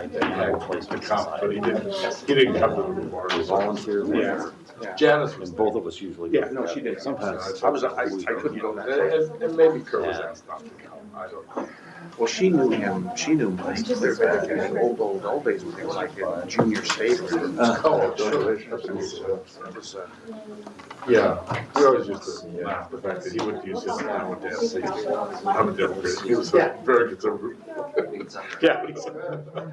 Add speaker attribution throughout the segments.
Speaker 1: I didn't have a place
Speaker 2: to
Speaker 1: to
Speaker 2: come, but he didn't come to the board.
Speaker 1: volunteer.
Speaker 2: Yeah.
Speaker 3: Yeah.
Speaker 2: Janice was
Speaker 1: And both of us usually.
Speaker 3: Yeah, no, she did.
Speaker 1: Sometimes.
Speaker 2: I couldn't go, and maybe Kurt was asked not to come, I don't know.
Speaker 3: Well, she knew him, she knew Mike clear back in the old days when they were like in junior state.
Speaker 2: Oh, sure. That was, yeah, we always used to laugh the fact that he would use his name with that seat. I'm a Democrat, he was a very conservative. Yeah.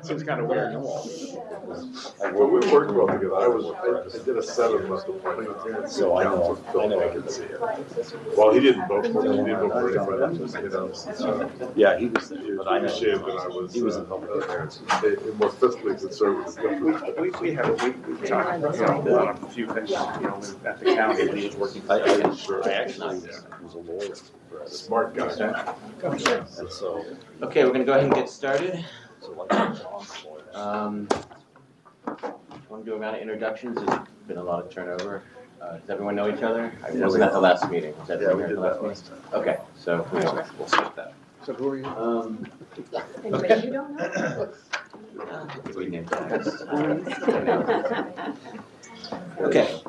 Speaker 3: Seems kind of weird.
Speaker 2: Well, we worked well together, I did a set of appointments.
Speaker 1: So I know
Speaker 2: I could see it. Well, he didn't vote for me, he didn't vote for anybody, you know.
Speaker 1: Yeah, he was there,
Speaker 2: He
Speaker 1: but I know.
Speaker 2: appreciated that I was,
Speaker 1: He was in public affairs.
Speaker 2: a more fiscally conservative.
Speaker 3: We talked about a few things, at the county, and he was working.
Speaker 1: I actually was a lawyer.
Speaker 2: Smart guy.
Speaker 1: And so.
Speaker 4: Okay, we're gonna go ahead and get started.
Speaker 1: So like John's lawyer.
Speaker 4: Want to do a round of introductions? There's been a lot of turnover. Does everyone know each other? I wasn't at the last meeting. Was that
Speaker 2: Yeah, we
Speaker 4: at
Speaker 2: did
Speaker 4: the last
Speaker 2: that
Speaker 4: meeting?
Speaker 2: last time.
Speaker 4: Okay, so we'll skip that.
Speaker 3: So who are you?
Speaker 4: Okay.
Speaker 5: You don't know?
Speaker 4: We named that. Okay.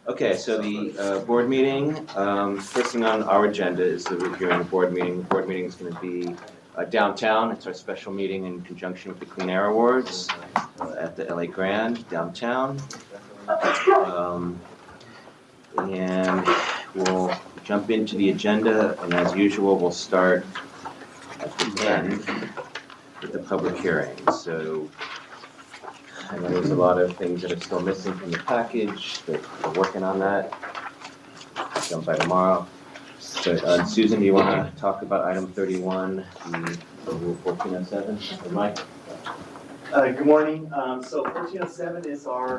Speaker 4: Okay, so the board meeting, first thing on our agenda is the hearing board meeting. The board meeting is going to be downtown. It's our special meeting in conjunction with the Clean Air Awards at the LA Grand downtown. And we'll jump into the agenda, and as usual, we'll start at the end with the public hearing. So I know there's a lot of things that are still missing from the package, but we're working on that. Done by tomorrow. But Susan, do you want to talk about item 31, the Rule 1407? Or Mike?
Speaker 6: Good morning. So 1407 is our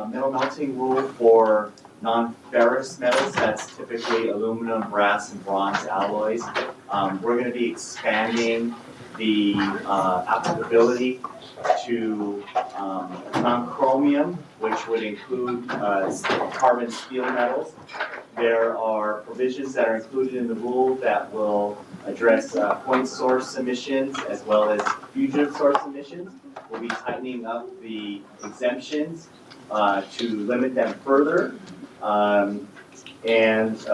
Speaker 6: metal melting rule for non-ferrous metals. That's typically aluminum, brass, and bronze alloys. We're going to be expanding the applicability to non-chromium, which would include carbon steel metals. There are provisions that are included in the rule that will address point source emissions as well as fugitive source emissions. We'll be tightening up the exemptions to limit them further. In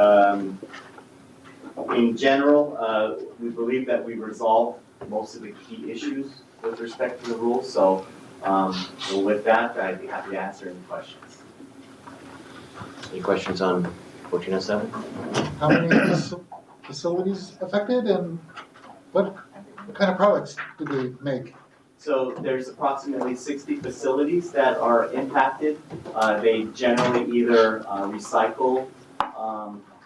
Speaker 6: general, we believe that we've resolved most of the key issues with respect to the rule. So with that, I'd be happy to answer any questions.
Speaker 4: Any questions on 1407?
Speaker 7: How many facilities affected and what kind of products do they make?
Speaker 6: So there's approximately 60 facilities that are impacted. They generally either recycle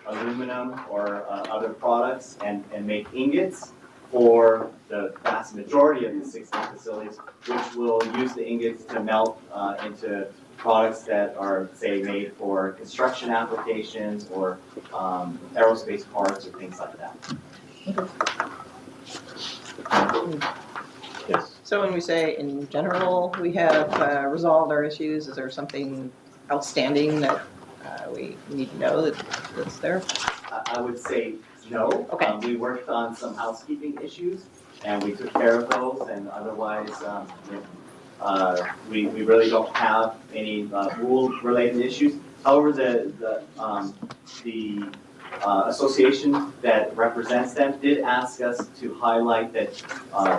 Speaker 6: aluminum or other products and make ingots for the vast majority of the 60 facilities, which will use the ingots to melt into products that are, say, made for construction applications or aerospace parts or things like that.
Speaker 4: Yes.
Speaker 5: So when we say in general, we have resolved our issues, is there something outstanding that we need to know that's there?
Speaker 6: I would say no.
Speaker 5: Okay.
Speaker 6: We worked on some housekeeping issues and we took care of those, and otherwise we really don't have any rule-related issues. However, the association that represents them did ask us to highlight that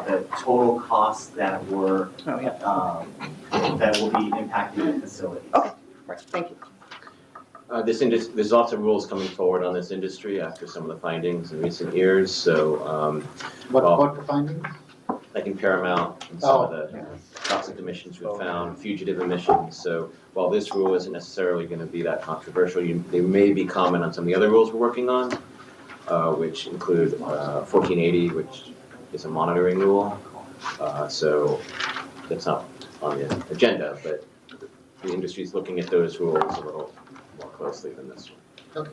Speaker 6: the total costs that were that will be impacting the facilities.
Speaker 5: Okay, right, thank you.
Speaker 4: There's lots of rules coming forward on this industry after some of the findings in recent years. So,
Speaker 7: What the findings?
Speaker 4: like in Paramount, and some of the toxic emissions we found, fugitive emissions. So while this rule isn't necessarily going to be that controversial, there may be comment on some of the other rules we're working on, which include 1480, which is a monitoring rule. So that's not on the agenda, but the industry's looking at those rules a little more closely than this one.
Speaker 7: Okay.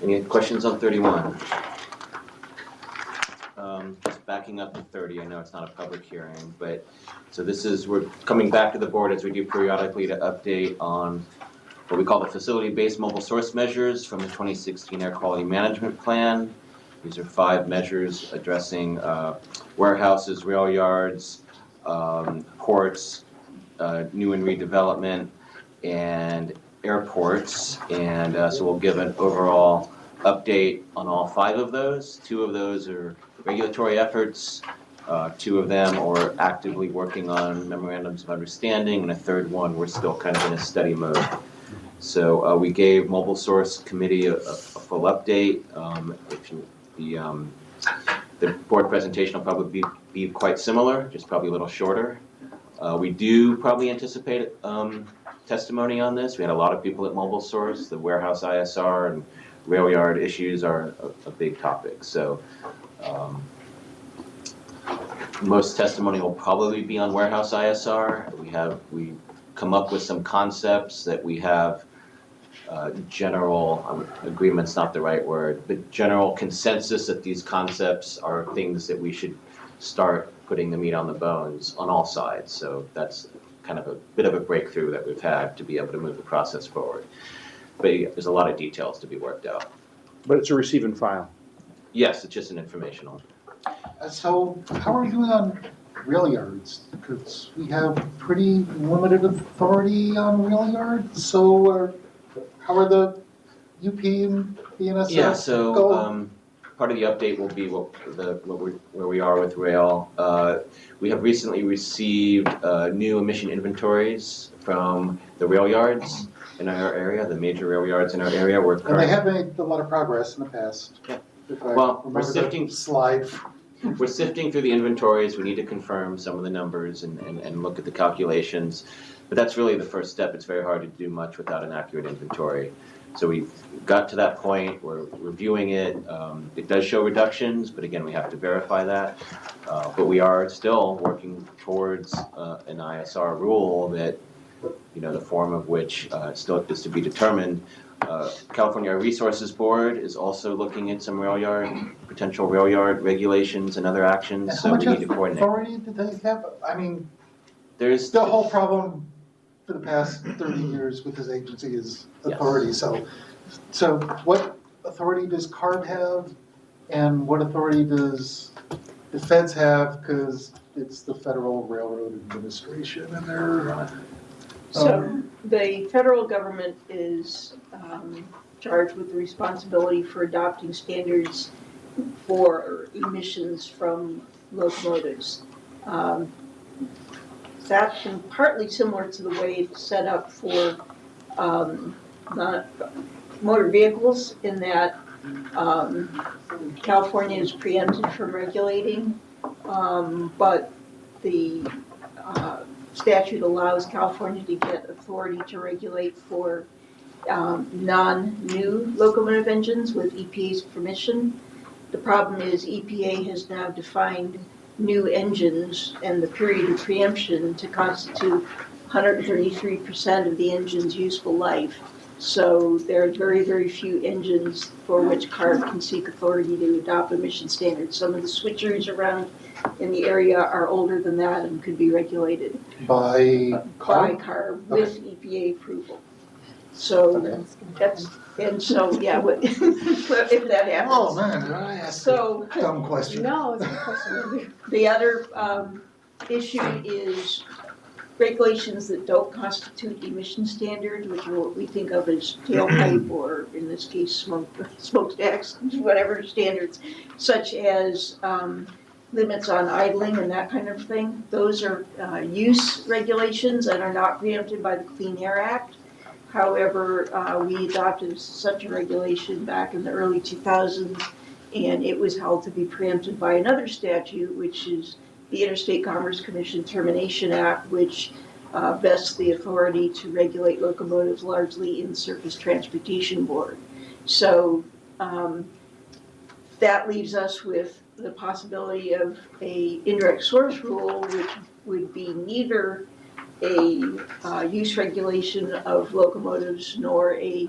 Speaker 4: Any questions on 31? Just backing up to 30, I know it's not a public hearing, but so we're coming back to the board as we do periodically to update on what we call the facility-based mobile source measures from the 2016 Air Quality Management Plan. These are 5 measures addressing warehouses, rail yards, ports, new and redevelopment, and airports. And so we'll give an overall update on all 5 of those. 2 of those are regulatory efforts. 2 of them are actively working on memorandums of understanding, and a 3rd one we're still kind of in a study mode. So we gave Mobile Source Committee a full update. The board presentation will probably be quite similar, just probably a little shorter. We do probably anticipate testimony on this. We had a lot of people at Mobile Source. The warehouse ISR and rail yard issues are a big topic. So most testimony will probably be on warehouse ISR. We come up with some concepts that we have general agreement's not the right word, but general consensus that these concepts are things that we should start putting the meat on the bones on all sides. So that's kind of a bit of a breakthrough that we've had to be able to move the process forward. But there's a lot of details to be worked out.
Speaker 3: But it's a receive and file.
Speaker 4: Yes, it's just an informational.
Speaker 7: So how are we doing on rail yards? Because we have pretty limited authority on rail yards, so how are the UP and BNSF?
Speaker 4: Yeah, so part of the update will be where we are with rail. We have recently received new emission inventories from the rail yards in our area, the major rail yards in our area.
Speaker 7: And they have made a lot of progress in the past.
Speaker 4: Yeah.
Speaker 7: If I
Speaker 4: Well, we're
Speaker 7: remember
Speaker 4: sifting-
Speaker 7: the slide.
Speaker 4: We're sifting through the inventories. We need to confirm some of the numbers and look at the calculations. But that's really the first step. It's very hard to do much without an accurate inventory. So we've got to that point. We're reviewing it. It does show reductions, but again, we have to verify that. But we are still working towards an ISR rule that, the form of which still is to be determined. California Resources Board is also looking at some potential rail yard regulations and other actions,
Speaker 7: And
Speaker 4: so
Speaker 7: how
Speaker 4: we
Speaker 7: much
Speaker 4: need to coordinate.
Speaker 7: authority do they have? I mean,
Speaker 4: There's
Speaker 7: the whole problem for the past 30 years with this agency is
Speaker 4: Yes.
Speaker 7: authority. So what authority does CARB have, and what authority does the feds have? Because it's the Federal Railroad Administration, and they're
Speaker 8: So the federal government is charged with the responsibility for adopting standards for emissions from locomotives. That's partly similar to the way it's set up for motor vehicles, in that California is preempted from regulating, but the statute allows California to get authority to regulate for non-new locomotive engines with EPA's permission. The problem is EPA has now defined new engines and the period of preemption to constitute 133% of the engine's useful life. So there are very, very few engines for which CARB can seek authority to adopt emission standards. Some of the switchers around in the area are older than that and could be regulated
Speaker 7: by
Speaker 8: by
Speaker 7: CARB.
Speaker 8: CARB with EPA approval. So that's, and so, yeah, if that happens.
Speaker 7: Oh, man, did I ask a
Speaker 8: So
Speaker 7: dumb question?
Speaker 8: no, it's a good question. The other issue is regulations that don't constitute emission standards, which are what we think of as tailpipe, or in this case, smokestacks, whatever standards, such as limits on idling and that kind of thing. Those are use regulations and are not preempted by the Clean Air Act. However, we adopted such a regulation back in the early 2000s, and it was held to be preempted by another statute, which is the Interstate Commerce Commission Termination Act, which vests the authority to regulate locomotives largely in the Surface Transportation Board. So that leaves us with the possibility of a indirect source rule, which would be neither a use regulation of locomotives nor a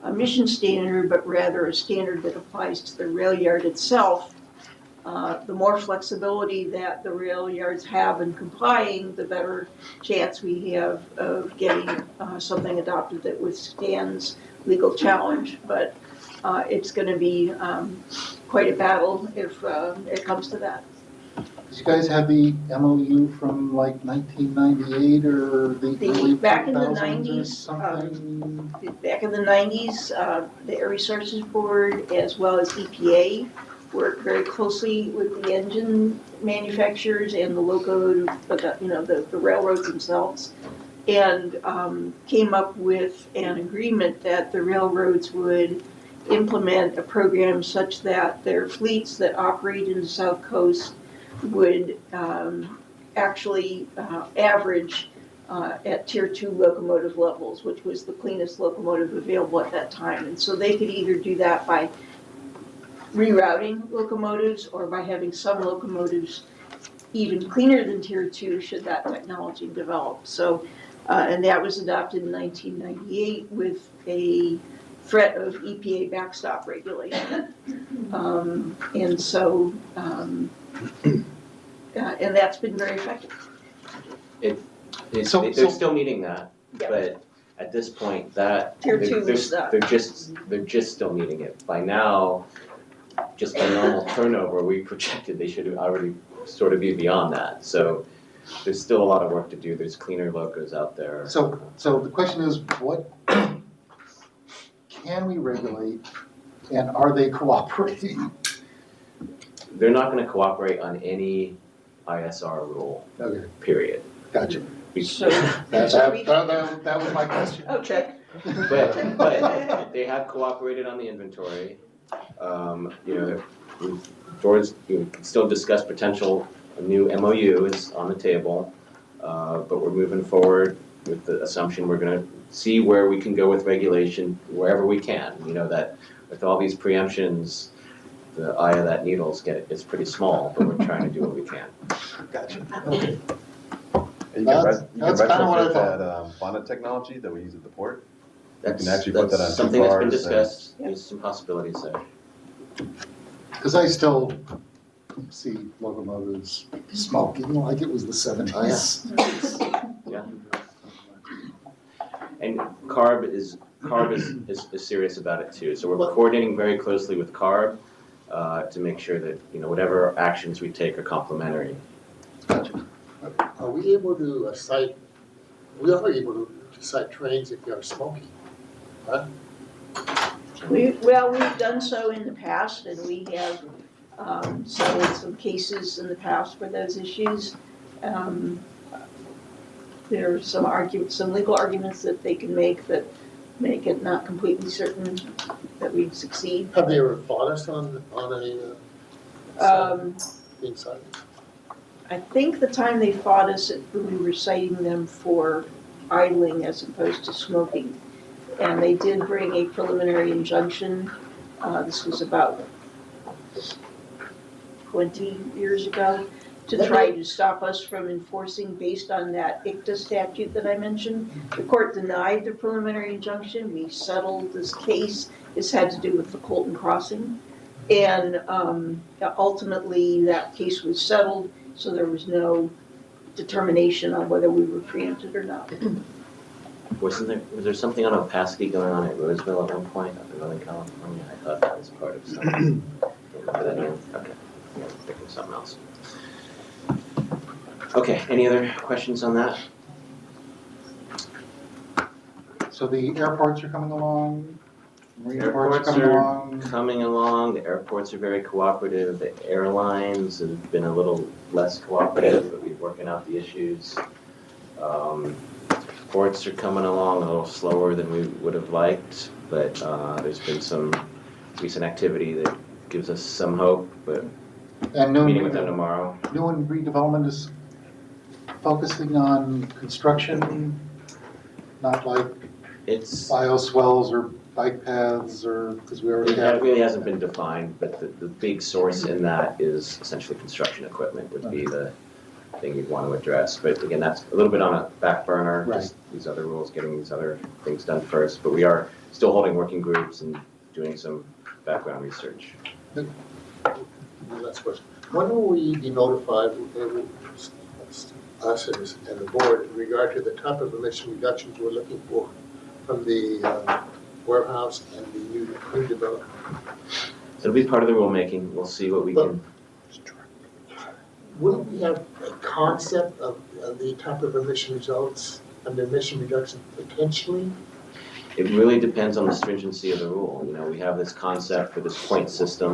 Speaker 8: emission standard, but rather a standard that applies to the rail yard itself. The more flexibility that the rail yards have in complying, the better chance we have of getting something adopted that withstands legal challenge. But it's going to be quite a battle if it comes to that.
Speaker 7: Did you guys have the MOU from like 1998 or the early
Speaker 8: Back in the
Speaker 7: 2000s or
Speaker 8: 90s,
Speaker 7: something?
Speaker 8: Back in the 90s, the Air Resources Board as well as EPA worked very closely with the engine manufacturers and the locomotive, the railroads themselves, and came up with an agreement that the railroads would implement a program such that their fleets that operate in the South Coast would actually average at Tier 2 locomotive levels, which was the cleanest locomotive available at that time. And so they could either do that by rerouting locomotives or by having some locomotives even cleaner than Tier 2 should that technology develop. So, and that was adopted in 1998 with a threat of EPA backstop regulation. And so, and that's been very effective.
Speaker 4: They're still meeting that,
Speaker 8: Yeah.
Speaker 4: but at this point, that,
Speaker 8: Tier
Speaker 4: they're,
Speaker 8: 2 is
Speaker 4: they're just still meeting it. By now, just by normal turnover, we projected they should already sort of be beyond that. So there's still a lot of work to do. There's cleaner locos out there.
Speaker 7: So the question is, what can we regulate and are they cooperating?
Speaker 4: They're not gonna cooperate on any ISR rule,
Speaker 7: Okay,
Speaker 4: period.
Speaker 7: gotcha.
Speaker 8: So,
Speaker 7: That was my question.
Speaker 8: okay.
Speaker 4: But they have cooperated on the inventory. George, you can still discuss potential, a new MOU is on the table, but we're moving forward with the assumption we're gonna see where we can go with regulation wherever we can. You know, that with all these preemptions, the eye of that needle is pretty small, but we're trying to do what we can.
Speaker 7: Gotcha, okay.
Speaker 1: You
Speaker 7: That's
Speaker 1: can
Speaker 7: kinda what I
Speaker 1: retrofit
Speaker 7: thought.
Speaker 1: that bonnet technology that we use at the port.
Speaker 4: That's,
Speaker 1: can actually put that
Speaker 4: that's
Speaker 1: on
Speaker 4: something that's been
Speaker 1: cars and-
Speaker 4: discussed, there's some possibilities there.
Speaker 7: Because I still see locomotives smoking like it was the 70s.
Speaker 4: Yeah. And CARB is serious about it too, so we're coordinating very closely with CARB to make sure that, whatever actions we take are complementary.
Speaker 9: Are we able to cite, we are able to cite trains if they are smoking, right?
Speaker 8: We've done so in the past, and we have settled some cases in the past for those issues. There are some legal arguments that they can make that make it not completely certain that we'd succeed.
Speaker 9: Have they ever fought us on being cited?
Speaker 8: I think the time they fought us, we were citing them for idling as opposed to smoking. And they did bring a preliminary injunction. This was about 20 years ago, to try to stop us from enforcing based on that ICTA statute that I mentioned. The court denied the preliminary injunction. We settled this case. This had to do with the Colton Crossing. And ultimately, that case was settled, so there was no determination on whether we were preempted or not.
Speaker 4: Was there something on opacity going on at Roseville at one point up in Northern California? I thought that was part of something. Okay, yeah, I'm thinking of something else. Okay, any other questions on that?
Speaker 7: So the airports are coming along, marine
Speaker 4: Airports
Speaker 7: ports coming
Speaker 4: are
Speaker 7: along.
Speaker 4: coming along, the airports are very cooperative, the airlines have been a little less cooperative, but we're working out the issues. Ports are coming along a little slower than we would have liked, but there's been some recent activity that gives us some hope, but
Speaker 7: And
Speaker 4: meeting with them tomorrow.
Speaker 7: New and redevelopment is focusing on construction, not like
Speaker 4: It's,
Speaker 7: bioswells or bike paths or, because we already
Speaker 4: it
Speaker 7: have.
Speaker 4: really hasn't been defined, but the big source in that is essentially construction equipment would be the thing you'd want to address. But again, that's a little bit on a back burner, just these other rules, getting these other things done first. But we are still holding working groups and doing some background research.
Speaker 9: Last question. When will we be notified, us and the board, in regard to the type of emission reductions we're looking for from the warehouse and the new development?
Speaker 4: It'll be part of the rulemaking, we'll see what we can,
Speaker 9: Wouldn't we have a concept of the type of emission results and the emission reduction potentially?
Speaker 4: it really depends on the stringency of the rule. You know, we have this concept for this point system,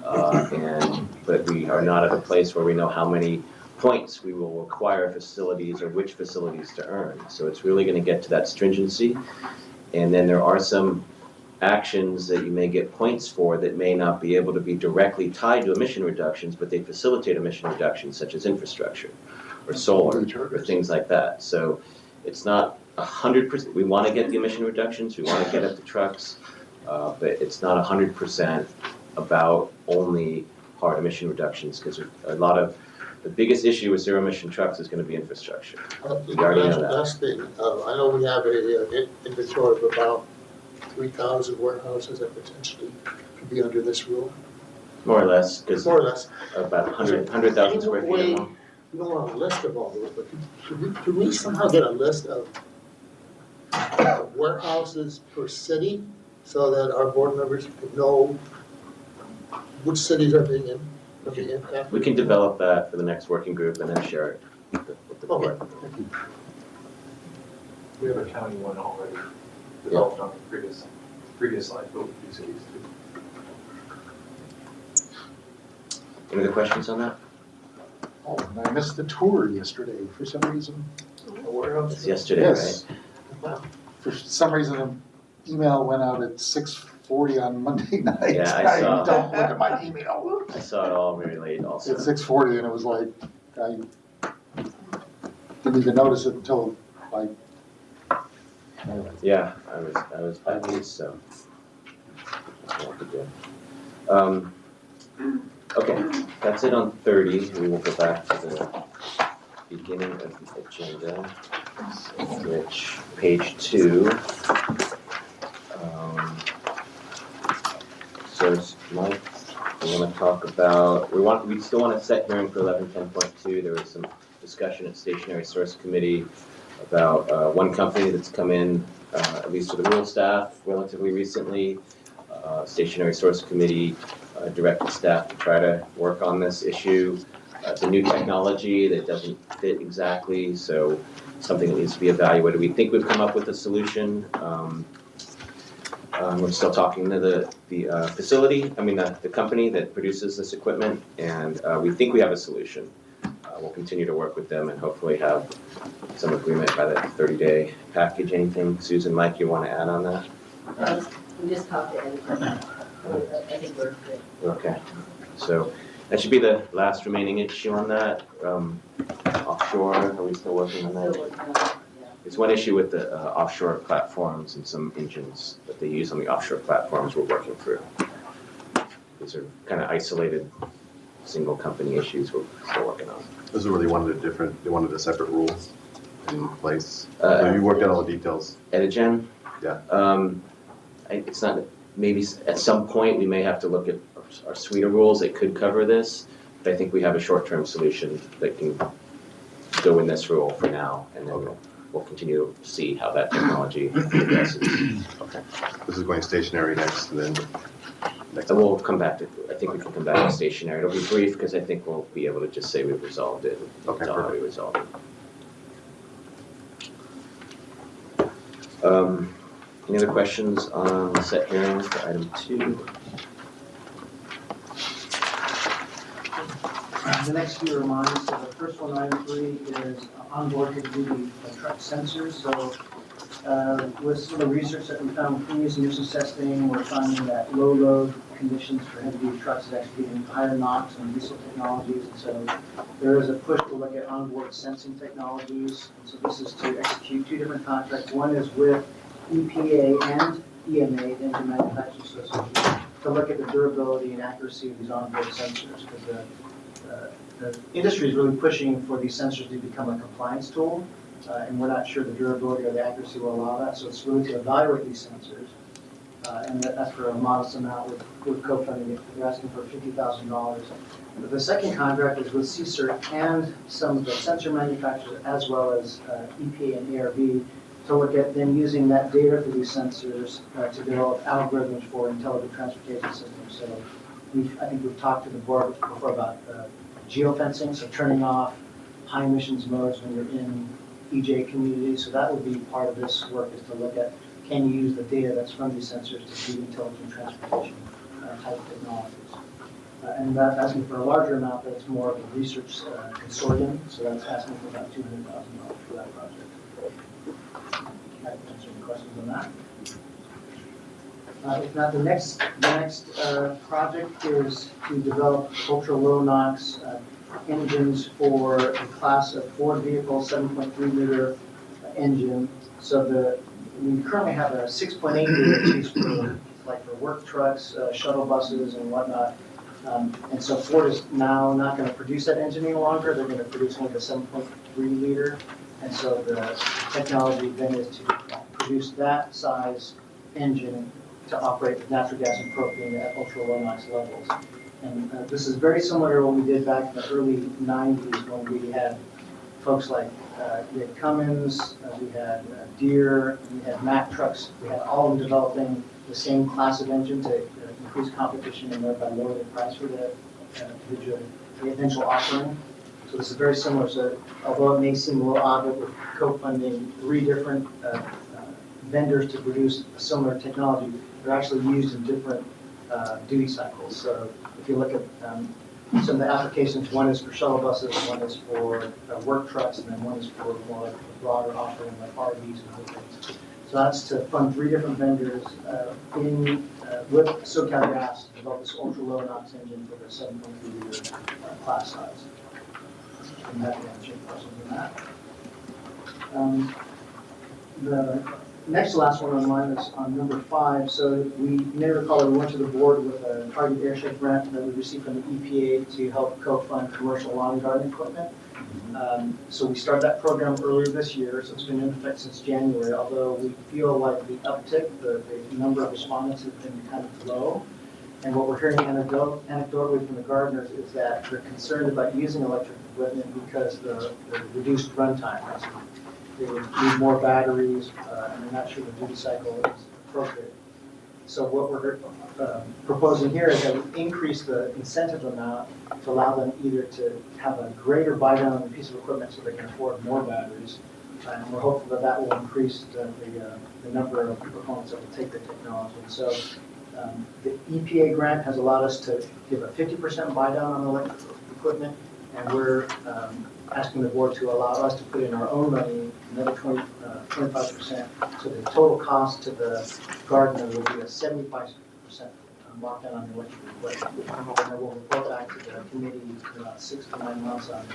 Speaker 4: but we are not at a place where we know how many points we will require facilities or which facilities to earn. So it's really gonna get to that stringency. And then there are some actions that you may get points for that may not be able to be directly tied to emission reductions, but they facilitate emission reductions, such as infrastructure or solar or things like that. So it's not 100%, we want to get the emission reductions, we want to get at the trucks, but it's not 100% about only hard emission reductions, because a lot of, the biggest issue with zero emission trucks is going to be infrastructure. We already know that.
Speaker 9: Last thing, I know we have an inventory of about 3,000 warehouses that potentially could be under this rule,
Speaker 4: More or less, because
Speaker 9: more or less.
Speaker 4: about 100,000 square feet.
Speaker 9: Any way, we don't want a list of all those, but could we somehow get a list of warehouses per city so that our board members could know which cities are being impacted?
Speaker 4: We can develop that for the next working group and then share it with the board.
Speaker 9: Okay, thank you.
Speaker 10: We have a county one already developed on the previous slide, built a few cities too.
Speaker 4: Any other questions on that?
Speaker 7: Oh, and I missed the tour yesterday for some reason.
Speaker 4: It's yesterday, right?
Speaker 7: Yes. For some reason, an email went out at 6:40 on Monday night.
Speaker 4: Yeah, I saw.
Speaker 7: Don't look at my email.
Speaker 4: I saw it all very late also.
Speaker 7: At 6:40, and it was like, I didn't even notice it until like, anyway.
Speaker 4: Yeah, I was by these, so. That's what to do. Okay, that's it on 30. We will go back to the beginning of the agenda, which, page 2. So, Mike, we want to talk about, we still want to set hearing for 1110.2. There was some discussion at Stationary Source Committee about one company that's come in, at least to the rural staff relatively recently. Stationary Source Committee directed staff to try to work on this issue. It's a new technology that doesn't fit exactly, so something that needs to be evaluated. We think we've come up with a solution. We're still talking to the facility, the company that produces this equipment, and we think we have a solution. We'll continue to work with them and hopefully have some agreement by that 30-day package. Anything, Susan, Mike, you want to add on that?
Speaker 11: We just talked to Eddie. I think we're good.
Speaker 4: Okay, so that should be the last remaining issue on that. Offshore, are we still working on
Speaker 11: Still
Speaker 4: that?
Speaker 11: working on it, yeah.
Speaker 4: There's one issue with the offshore platforms and some engines that they use on the offshore platforms we're working through. These are kind of isolated, single company issues we're still working on.
Speaker 1: This is where they wanted a separate rule in place. So you worked out all the details.
Speaker 4: Edigen?
Speaker 1: Yeah.
Speaker 4: It's not, maybe at some point we may have to look at our suite of rules that could cover this, but I think we have a short-term solution that can go in this rule for now, and then we'll continue to see how that technology progresses.
Speaker 1: Okay. This is going stationary next, and then next.
Speaker 4: And we'll come back to, I think we can come back to stationary. It'll be brief because I think we'll be able to just say we've resolved it.
Speaker 1: Okay,
Speaker 4: Tell how we
Speaker 1: perfect.
Speaker 4: resolved it. Any other questions on the set hearing for item 2?
Speaker 12: The next few are mine. So the first one, item 3, is onboard heavy-duty truck sensors. So with some of the research that we found with previous emissions testing, we're finding that low load conditions for heavy-duty trucks is actually getting higher NOx and diesel technologies. And so there is a push to look at onboard sensing technologies. And so this is to execute 2 different contracts. One is with EPA and EMA, the Engine Manufacturers Association, to look at the durability and accuracy of these onboard sensors, because the industry is really pushing for these sensors to become a compliance tool, and we're not sure the durability or the accuracy will allow that. So it's really to evaluate these sensors, and that's for a modest amount with co-funding. We're asking for $50,000. The second contract is with CSERT and some of the sensor manufacturers, as well as EPA and ARB, to look at then using that data for these sensors to develop algorithms for intelligent transportation systems. So I think we've talked to the board before about geofencing, so turning off high emissions modes when you're in EJ communities. So that would be part of this work, is to look at, can you use the data that's from these sensors to do intelligent transportation type technologies. And that's asking for a larger amount, but it's more of a research consortium, so that's asking for about $200,000 for that project. I can answer any questions on that. If not, the next project is to develop ultra-low NOx engines for a class of Ford vehicle 7.3 liter engine. So we currently have a 6.8 liter used for work trucks, shuttle buses, and whatnot. And so Ford is now not going to produce that engine any longer. They're going to produce only the 7.3 liter. And so the technology then is to produce that size engine to operate with natural gas and propane at ultra low NOx levels. And this is very similar to what we did back in the early 90s when we had folks like we had Cummins, we had Deere, we had Mack trucks. We had all of them developing the same class of engine to increase competition and thereby lower the price for the eventual offering. So this is very similar. So although it may seem a little odd that we're co-funding 3 different vendors to produce a similar technology, they're actually used in different duty cycles. So if you look at some of the applications, one is for shuttle buses, one is for work trucks, and then one is for more like a broader offering like RVs and other things. So that's to fund 3 different vendors with SoCal Gas to develop this ultra-low NOx engine for the 7.3 liter class size. I'm happy to answer any questions on that. The next to last one on mine is on number 5. So you may recall that we went to the board with a target airshed grant that we received from the EPA to help co-fund commercial lawn and garden equipment. So we started that program earlier this year, so it's been in effect since January, although we feel like the uptick, the number of respondents has been kind of low. And what we're hearing anecdotally from the gardeners is that they're concerned about using electric equipment because the reduced runtime. They would need more batteries, and they're not sure the duty cycle is appropriate. So what we're proposing here is that we increase the incentive amount to allow them either to have a greater buy down on the piece of equipment so they can afford more batteries. And we're hopeful that that will increase the number of proponents that will take the technology. So the EPA grant has allowed us to give a 50% buy down on electric equipment, and we're asking the board to allow us to put in our own money, another 25%. So the total cost to the gardener will be a 75% markdown on the electric equipment. And then we'll report back to the committee in about 6 to 9 months on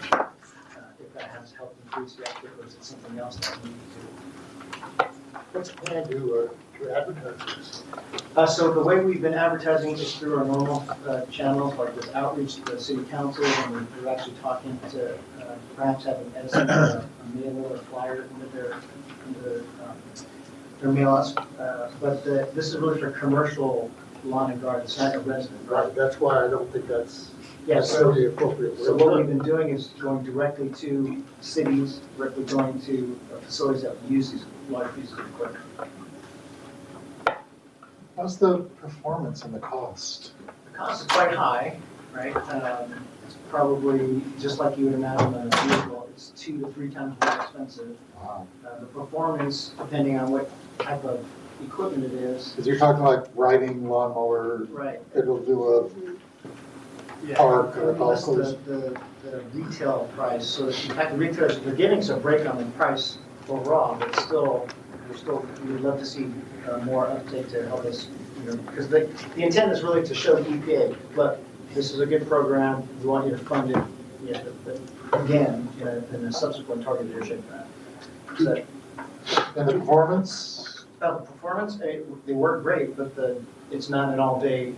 Speaker 12: if that has helped increase the output or is it something else that we need to do.
Speaker 9: What's the plan to advertise this?
Speaker 12: So the way we've been advertising is through our normal channels, like with outreach to the city council, and we're actually talking to perhaps having Edison a mailer or flyer into their mail outs. But this is really for commercial lawn and garden, it's not a resident.
Speaker 9: Right, that's why I don't think that's
Speaker 12: Yeah,
Speaker 9: necessarily appropriate.
Speaker 12: So what we've been doing is going directly to cities, directly going to facilities that use these large pieces of equipment.
Speaker 7: How's the performance and the cost?
Speaker 12: The cost is quite high, right? It's probably, just like you would imagine on a vehicle, it's 2 to 3 times more expensive.
Speaker 7: Wow.
Speaker 12: The performance, depending on what type of equipment it is.
Speaker 7: Because you're talking like riding lawnmower,
Speaker 12: Right.
Speaker 7: it'll do
Speaker 12: Yeah.
Speaker 7: Park or
Speaker 12: Plus
Speaker 7: golf course.
Speaker 12: the retail price, so in fact, the retailers, they're giving us a break on the price overall, but still, we'd love to see more uptake to help us, because the intent is really to show the EPA, look, this is a good program, we want you to fund it, again, in a subsequent targeted airshed grant. So,
Speaker 7: And the performance?
Speaker 12: the performance, they work great, but it's not an all-day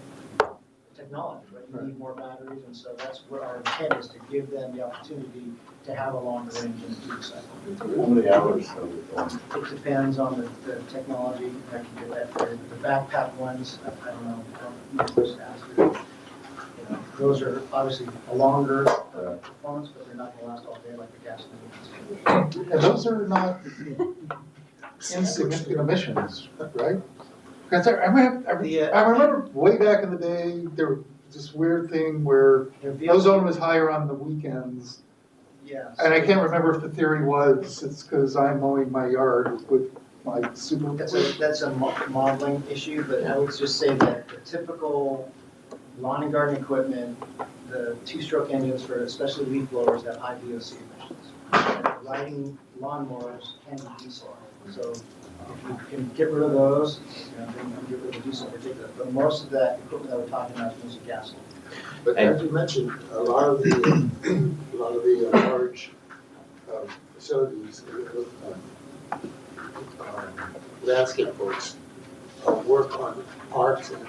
Speaker 12: technology, right? You need more batteries, and so that's what our intent is, to give them the opportunity to have a longer range in the duty cycle.
Speaker 1: How many hours?
Speaker 12: It depends on the technology, I can get that for you. The backpack ones, I don't know, those faster. Those are obviously a longer performance, but they're not gonna last all day like the gas engines.
Speaker 7: And those are not insignificant emissions, right? Because I remember way back in the day, there was this weird thing where ozone was higher on the weekends.
Speaker 12: Yeah.
Speaker 7: And I can't remember if the theory was, it's because I'm mowing my yard with my super.
Speaker 12: That's a modeling issue, but I would just say that the typical lawn and garden equipment, the two-stroke engines for especially leaf blowers have high VOC emissions. Riding lawnmowers can be diesel. So if you can get rid of those, then you can get rid of the diesel in particular. But most of that equipment that we're talking about is mostly gasoline.
Speaker 9: But as you mentioned, a lot of the large facilities, landscape folks work on parks and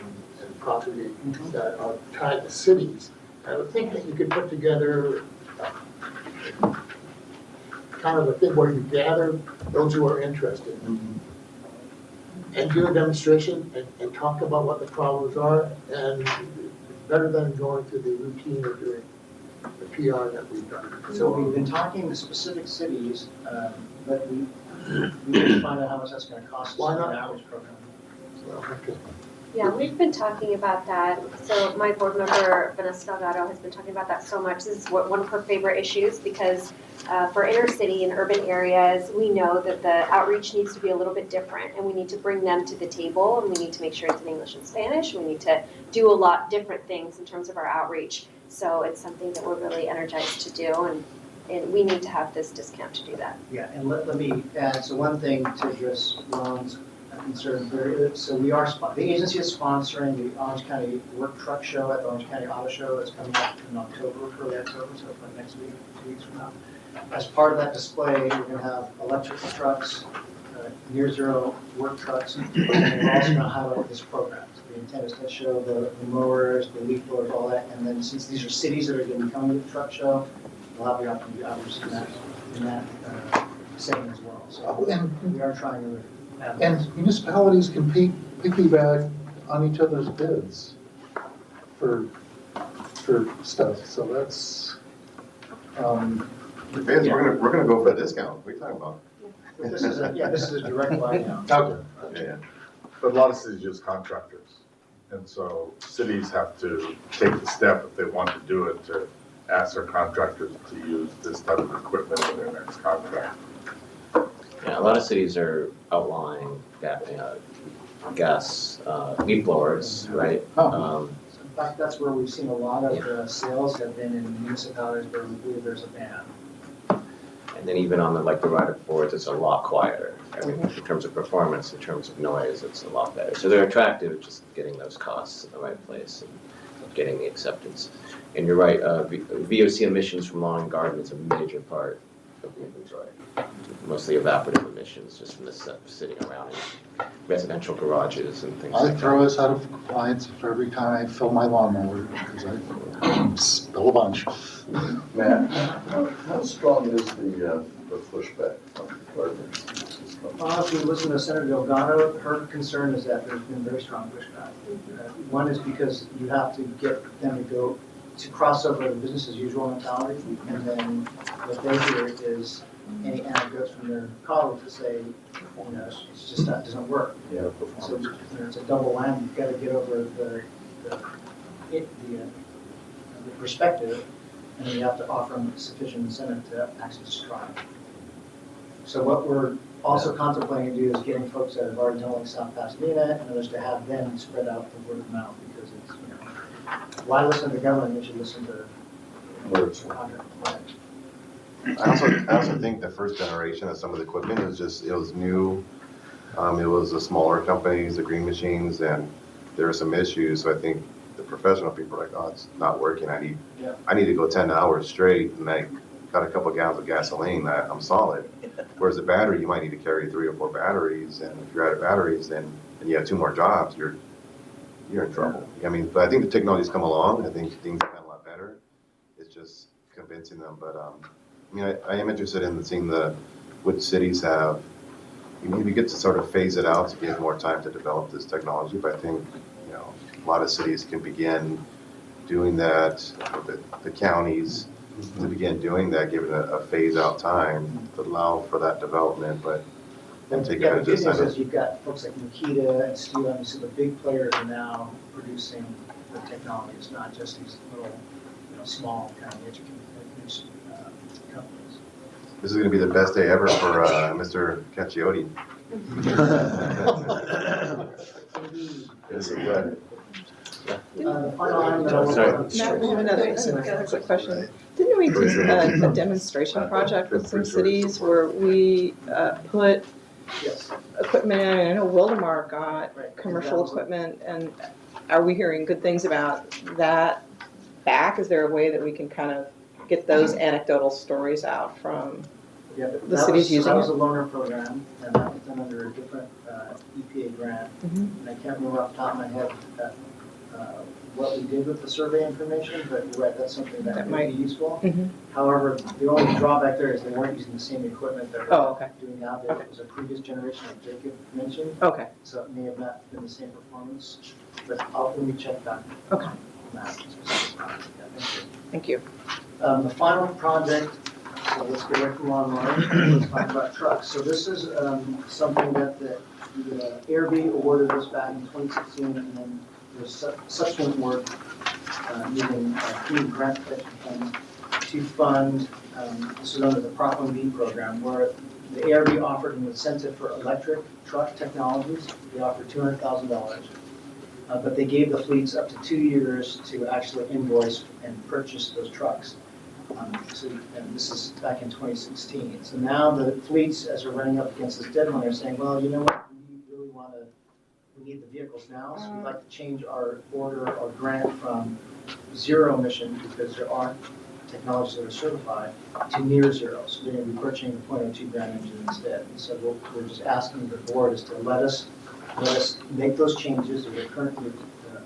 Speaker 9: property that are tied to cities. I would think that you could put together kind of a thing where you gather those who are interested and do a demonstration and talk about what the problems are, and better than going through the routine of doing the PR that we've done.
Speaker 12: So we've been talking to specific cities, but we need to find out how much that's gonna cost us
Speaker 9: Why
Speaker 12: in
Speaker 9: not?
Speaker 12: an outreach program.
Speaker 9: Okay.
Speaker 13: Yeah, we've been talking about that. So my board member, Vanessa Delgado, has been talking about that so much. This is one of her favorite issues because for inner city and urban areas, we know that the outreach needs to be a little bit different and we need to bring them to the table and we need to make sure it's in English and Spanish. We need to do a lot different things in terms of our outreach. So it's something that we're really energized to do and we need to have this discount to do that.
Speaker 12: Yeah, and let me add, so one thing to address Ron's concern, so we are, the agency is sponsoring the Orange County Work Truck Show at the Orange County Auto Show that's coming up in October, early October, so like next week, 2 weeks from now. As part of that display, we're gonna have electric trucks, near zero work trucks, and we're also gonna highlight this program. So the intent is to show the mowers, the leaf blowers, all that, and then since these are cities that are gonna be coming to the truck show, we'll have the opportunity to outreach in that setting as well. So we are trying to have.
Speaker 7: And municipalities can piggyback on each other's bids for stuff, so that's,
Speaker 1: Depends, we're gonna go for a discount, what are you talking about?
Speaker 12: This is a direct line now.
Speaker 7: okay.
Speaker 1: Yeah.
Speaker 2: But a lot of cities use contractors. And so cities have to take the step if they want to do it to ask their contractors to use this type of equipment in their next contract.
Speaker 4: Yeah, a lot of cities are outlawing gas leaf blowers, right?
Speaker 12: In fact, that's where we've seen a lot of the sales have been in municipalities where we believe there's a ban.
Speaker 4: And then even on the rider boards, it's a lot quieter. I mean, in terms of performance, in terms of noise, it's a lot better. So they're attractive, just getting those costs in the right place and getting the acceptance. And you're right, VOC emissions from lawn and garden is a major part of the inventory. Mostly evaporative emissions, just from the sitting around in residential garages and things
Speaker 7: I
Speaker 4: like that.
Speaker 7: throw us out of compliance for every time I fill my lawnmower, because I spill a bunch.
Speaker 14: Matt, how strong is the pushback from partners?
Speaker 12: Honestly, listen to Senator Delgado, her concern is that there's been very strong pushback. One is because you have to get them to cross over the business as usual mentality, and then what they hear is any anecdotes from their colleagues to say, it's just that doesn't work.
Speaker 14: Yeah,
Speaker 12: So it's a double whammy. You've got to get over the perspective, and then you have to offer them sufficient incentive to actually just try. So what we're also contemplating to do is getting folks that have already done like South Pasadena and others to have them spread out the word of mouth, because it's, why listen to the government when you should listen to contract providers?
Speaker 1: I also think the first generation of some of the equipment it was new. It was the smaller companies, the green machines, and there were some issues. So I think the professional people are like, oh, it's not working. I need to go 10 hours straight, and I got a couple of gallons of gasoline. I'm solid. Whereas the battery, you might need to carry 3 or 4 batteries, and if you're out of batteries, then and you have 2 more jobs, you're in trouble. I mean, but I think the technology's come along. I think things have gotten a lot better. It's just convincing them, but. I mean, I am interested in seeing which cities have, maybe get to sort of phase it out to give more time to develop this technology, but I think, a lot of cities can begin doing that, the counties to begin doing that, given a phase out time to allow for that development, but and take
Speaker 12: Yeah, the
Speaker 1: advantage
Speaker 12: good
Speaker 1: of the
Speaker 12: news
Speaker 1: sign.
Speaker 12: is you've got folks like Makita and Steel, and so the big players are now producing the technology. It's not just these little, small kind of niche companies.
Speaker 1: This is gonna be the best day ever for Mr. Cacchiotti.
Speaker 14: Is it right?
Speaker 12: The final item that I want
Speaker 4: Sorry.
Speaker 12: to.
Speaker 5: Matt, we have another quick question. Didn't we do a demonstration project with some cities where we put
Speaker 12: Yes.
Speaker 5: equipment in? I know Wildemar got
Speaker 12: Right.
Speaker 5: commercial equipment, and are we hearing good things about that back? Is there a way that we can kind of get those anecdotal stories out from?
Speaker 12: Yeah, but
Speaker 5: The
Speaker 12: that
Speaker 5: city's
Speaker 12: was-
Speaker 5: using
Speaker 12: That was
Speaker 5: it?
Speaker 12: a loaner program, and that was done under a different EPA grant.
Speaker 5: Mhm.
Speaker 12: And I can't remember off the top of my head what we did with the survey information, but you're right, that's something that
Speaker 5: That
Speaker 12: might
Speaker 5: might-
Speaker 12: be useful.
Speaker 5: Mhm.
Speaker 12: However, the only drawback there is they weren't using the same equipment that
Speaker 5: Oh,
Speaker 12: we're
Speaker 5: okay.
Speaker 12: doing now. There was a previous generation, like Jacob mentioned,
Speaker 5: Okay,
Speaker 12: so it may have not been the same performance. But let me check that.
Speaker 5: okay,
Speaker 12: Thank you.
Speaker 5: thank you.
Speaker 12: The final project, so let's get away from lawnmowers, let's talk about trucks. So this is something that the ARB awarded us back in 2016, and then there's subsequent work using community grant protection funds to fund, this is under the Prop 1B program, where the ARB offered an incentive for electric truck technologies. They offered $200,000. But they gave the fleets up to 2 years to actually invoice and purchase those trucks. And this is back in 2016. So now the fleets, as they're running up against this deadline, are saying, well, you know what, we need the vehicles now, so we'd like to change our order or grant from zero emission, because there aren't technologies that are certified, to near zero. So they're going to be purchasing the .02 grand engine instead. And so we're just asking the board is to let us make those changes. There are currently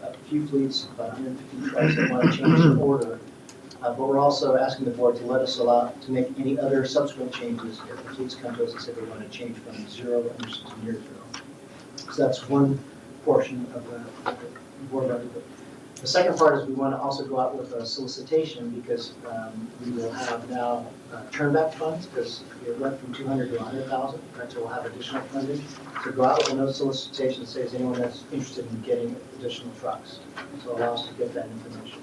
Speaker 12: a few fleets, about 150 trucks that want to change their order. But we're also asking the board to let us allow to make any other subsequent changes if the fleets come to us and say they want to change from zero emission to near zero. So that's one portion of the board budget. The second part is we want to also go out with a solicitation, because we will have now turnback funds, because it went from 200 to 100,000, right? So we'll have additional funding. So go out with a notice solicitation, say, is anyone that's interested in getting additional trucks? So allow us to get that information.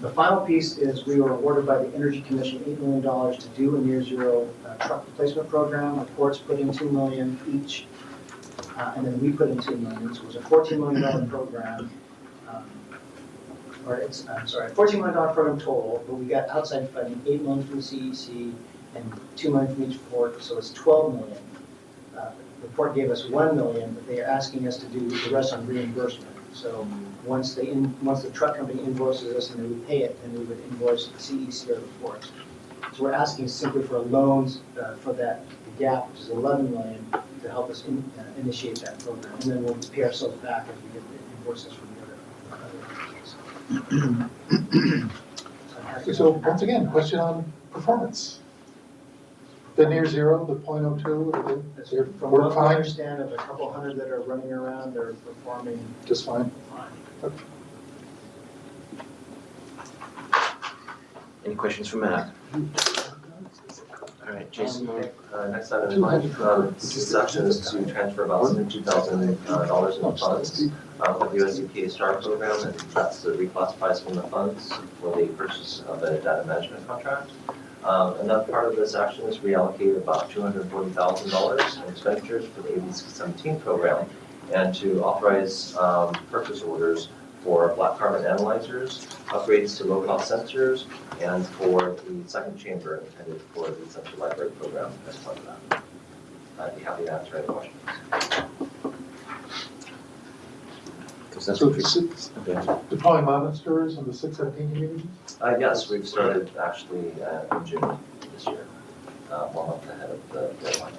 Speaker 12: The final piece is we were awarded by the Energy Commission $8 million to do a near zero truck replacement program. The ports put in $2 million each, and then we put in $2 million. So it was a $14 million program. $14 million program total, but we got outside funding, $8 million from the CEC and $2 million from each port, so it's $12 million. The port gave us $1 million, but they are asking us to do the rest on reimbursement. So once the truck company invoices us and then we pay it, then we would invoice the CEC or the ports. So we're asking simply for loans for that gap, which is $11 million, to help us initiate that program, and then we'll pay ourselves back as we get the invoices from the other.
Speaker 7: So once again, question on performance. The near zero, the .02, they're
Speaker 12: From what I
Speaker 7: fine,
Speaker 12: understand, of a couple hundred that are running around, they're performing
Speaker 7: just fine.
Speaker 12: fine.
Speaker 4: Any questions for Matt? All right, Jason.
Speaker 14: Next item in mind, this action is to transfer about $72,000 in funds for the US EPA STAR program, and that's to reclassify some of the funds for the purchase of a data management contract. Another part of this action is reallocate about $240,000 in expenditures for the AB617 program, and to authorize purchase orders for black carbon analyzers, upgrades to low-cost sensors, and for the second chamber intended for the sensor library program as part of that. I'd be happy to answer any questions.
Speaker 7: So deploying monitors in the 617 communities?
Speaker 14: Yes, we've started actually in June this year, 1 month ahead of the deadline.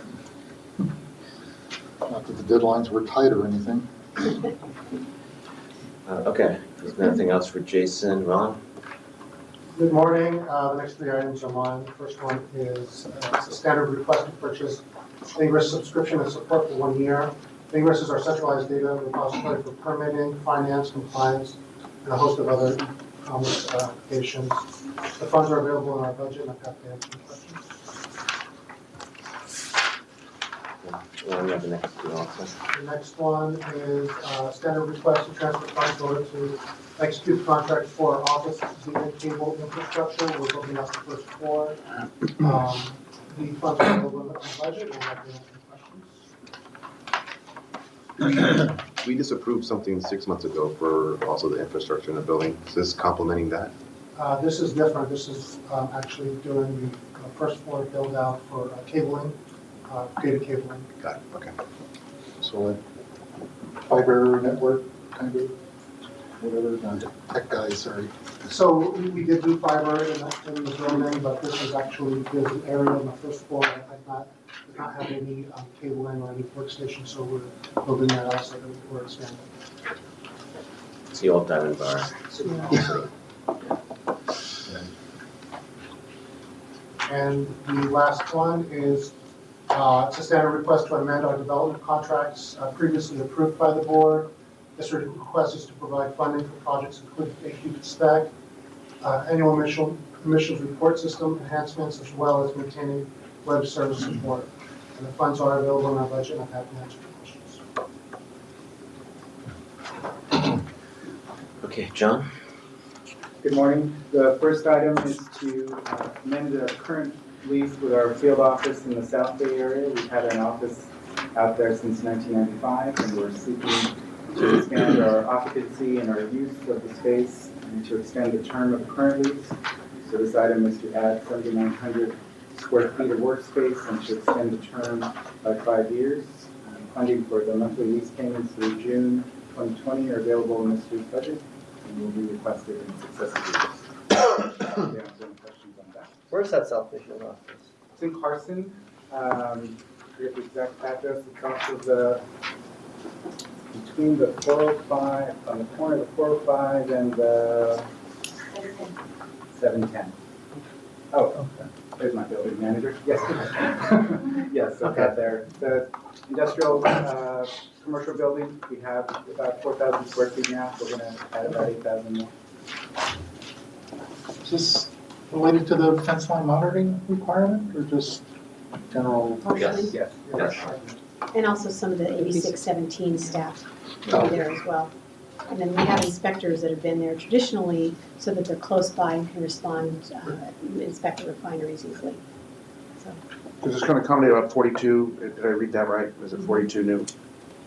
Speaker 7: Not that the deadlines were tight or anything.
Speaker 4: Okay, is there anything else for Jason? Ron?
Speaker 15: Good morning. The next three items are mine. The first one is a standard request to purchase Ingress subscription and support for 1 year. Ingress is our centralized data repository for permitting, finance, compliance, and a host of other e-commerce applications. The funds are available in our budget, and I'm happy to answer any questions.
Speaker 4: And we have the next two also.
Speaker 15: The next one is standard request to transfer funds in order to execute contract for office data cable infrastructure. We're building up the first floor. The funds are available in the budget. We'll have any questions.
Speaker 1: We just approved something 6 months ago for also the infrastructure in the building. Is this complementing that?
Speaker 15: This is different. This is actually doing the first floor build out for cabling, data cabling.
Speaker 1: Got it, okay.
Speaker 7: So like fiber network kind of, whatever, tech guys, sorry.
Speaker 15: So we did do fiber in the building, but this is actually, there's an area on the first floor that does not have any cabling or any workstation, so we're building that out so that we're expanding.
Speaker 4: It's the old Diamond Bar.
Speaker 15: And the last one is, it's a standard request to amend our development contracts previously approved by the board. This request is to provide funding for projects including AQ spec, annual emissions report system enhancements, as well as maintaining web service support. And the funds are available in our budget, and I'm happy to answer questions.
Speaker 4: Okay, John?
Speaker 16: Good morning. The first item is to amend the current lease with our field office in the South Bay area. We've had an office out there since 1995, and we're seeking to expand our occupancy and our use of the space and to extend the term of the current lease. So this item is to add 7,900 square feet of workspace and to extend the term by 5 years. Funding for the monthly lease payments through June 2020 are available in this year's budget and will be requested in successive years. Do you have any questions on that?
Speaker 3: Where's that South Bay field office?
Speaker 16: It's in Carson. I forget the exact address. It's off of the between the 405, on the corner of the 405 and the 710. Oh, okay. There's my building manager. Yes. Yes, okay. There. The industrial commercial building, we have about 4,000 square feet now. We're going to add about 8,000 more.
Speaker 7: Is this related to the fence line monitoring requirement or just general?
Speaker 14: Yes.
Speaker 16: Yes.
Speaker 14: Yes.
Speaker 11: And also some of the 8617 staff will be there as well. And then we have inspectors that have been there traditionally so that they're close by and can respond, inspect the refineries easily. So.
Speaker 3: Because it's going to accommodate about 42, did I read that right? Was it 42 new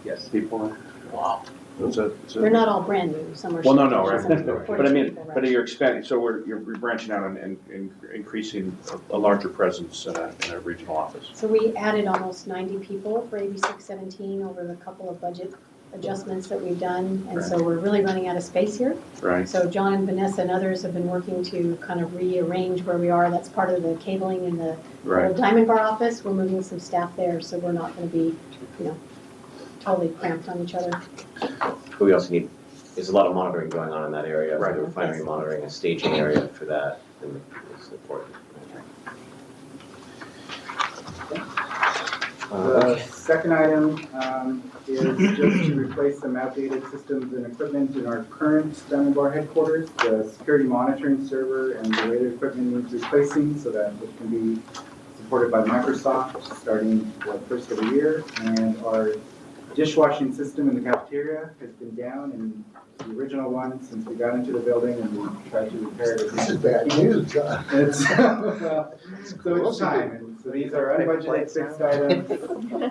Speaker 16: Yes.
Speaker 3: people? Wow.
Speaker 11: They're not all brand new, some are.
Speaker 3: Well, no, right.
Speaker 11: some are
Speaker 3: But I mean,
Speaker 11: people, right.
Speaker 3: but you're expanding, so you're branching out and increasing a larger presence in a regional office.
Speaker 11: So we added almost 90 people for AB 617 over the couple of budget adjustments that we've done. And so we're really running out of space here.
Speaker 3: Right.
Speaker 11: So John and Vanessa and others have been working to kind of rearrange where we are. That's part of the cabling in the old Diamond Bar office. We're moving some staff there, so we're not going to be, totally cramped on each other.
Speaker 4: But we also need, there's a lot of monitoring going on in that area.
Speaker 3: Right.
Speaker 4: The refinery monitoring, a staging area for that is important.
Speaker 16: The second item is just to replace some outdated systems and equipment in our current Diamond Bar headquarters. The security monitoring server and related equipment needs replacing so that it can be supported by Microsoft starting the first of the year. And our dishwashing system in the cafeteria has been down, and the original one since we got into the building, and we tried to repair it.
Speaker 9: This is bad news, huh?
Speaker 16: It's, so it's time. And so these are unbudgeted fixed items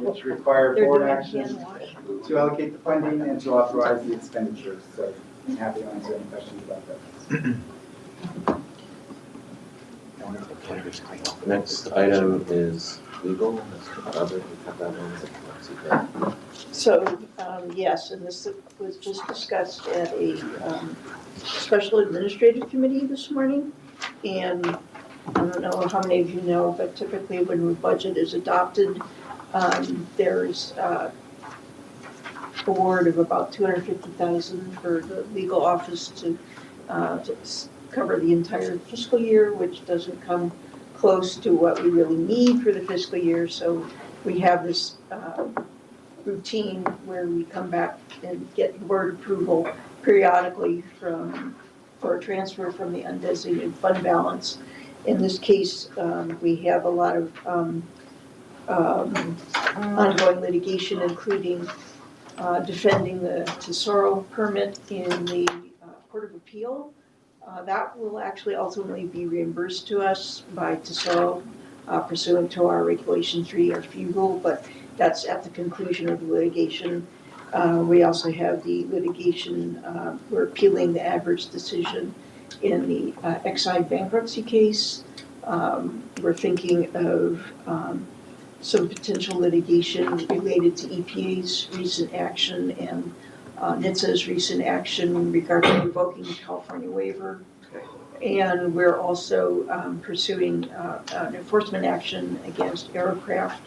Speaker 16: which require board action to allocate the funding and to authorize the expenditures. So I'm happy to answer any questions about that.
Speaker 4: Next item is legal. Robert, you have that one.
Speaker 8: So, yes, and this was just discussed at a special administrative committee this morning. And I don't know how many of you know, but typically when the budget is adopted, there's a award of about $250,000 for the legal office to cover the entire fiscal year, which doesn't come close to what we really need for the fiscal year. So we have this routine where we come back and get board approval periodically for a transfer from the undesignated fund balance. In this case, we have a lot of ongoing litigation, including defending the Tesoro permit in the Court of Appeal. That will actually ultimately be reimbursed to us by Tesoro pursuant to our Regulation 3, our fee rule, but that's at the conclusion of the litigation. We also have the litigation, we're appealing the adverse decision in the Exide bankruptcy case. We're thinking of some potential litigation related to EPA's recent action and NHTSA's recent action regarding revoking the California waiver. And we're also pursuing an enforcement action against Aerocraft,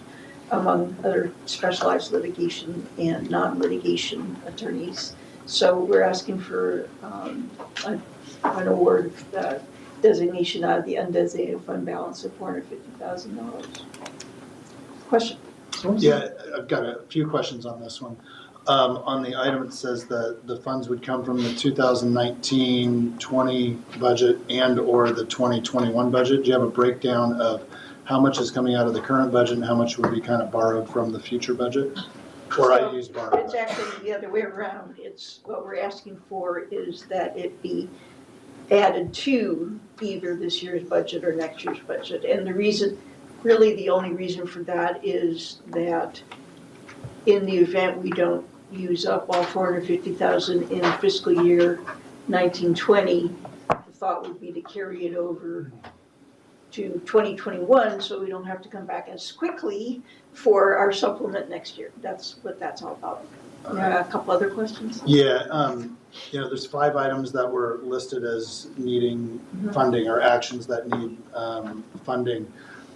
Speaker 8: among other specialized litigation and non-litigation attorneys. So we're asking for an award of designation out of the undesignated fund balance of $450,000. Question?
Speaker 17: Yeah, I've got a few questions on this one. On the item, it says that the funds would come from the 2019-20 budget and/or the 2021 budget. Do you have a breakdown of how much is coming out of the current budget and how much would be kind of borrowed from the future budget? Or I use borrowed?
Speaker 8: It's actually the other way around. It's what we're asking for is that it be added to either this year's budget or next year's budget. And the reason, really the only reason for that is that in the event we don't use up all $450,000 in fiscal year 1920, the thought would be to carry it over to 2021 so we don't have to come back as quickly for our supplement next year. That's what that's all about. A couple other questions?
Speaker 17: Yeah, there's 5 items that were listed as needing funding or actions that need funding.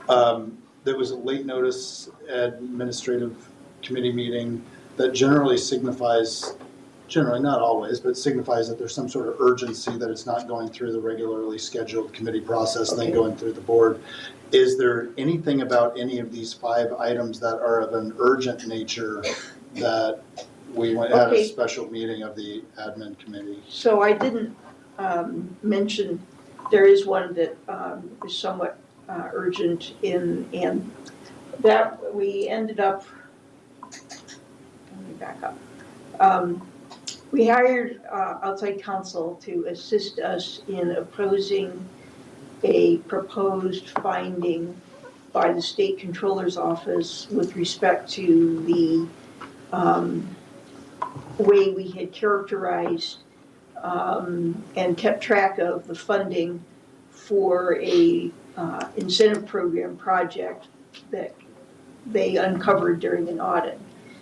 Speaker 17: There was a late notice administrative committee meeting that generally signifies, not always, but signifies that there's some sort of urgency, that it's not going through the regularly scheduled committee process and then going through the board. Is there anything about any of these 5 items that are of an urgent nature that we had a special meeting of the admin committee?
Speaker 8: So I didn't mention, there is one that is somewhat urgent and that we ended up, let me back up. We hired outside counsel to assist us in opposing a proposed finding by the state controller's office with respect to the way we had characterized and kept track of the funding for a incentive program project that they uncovered during an audit.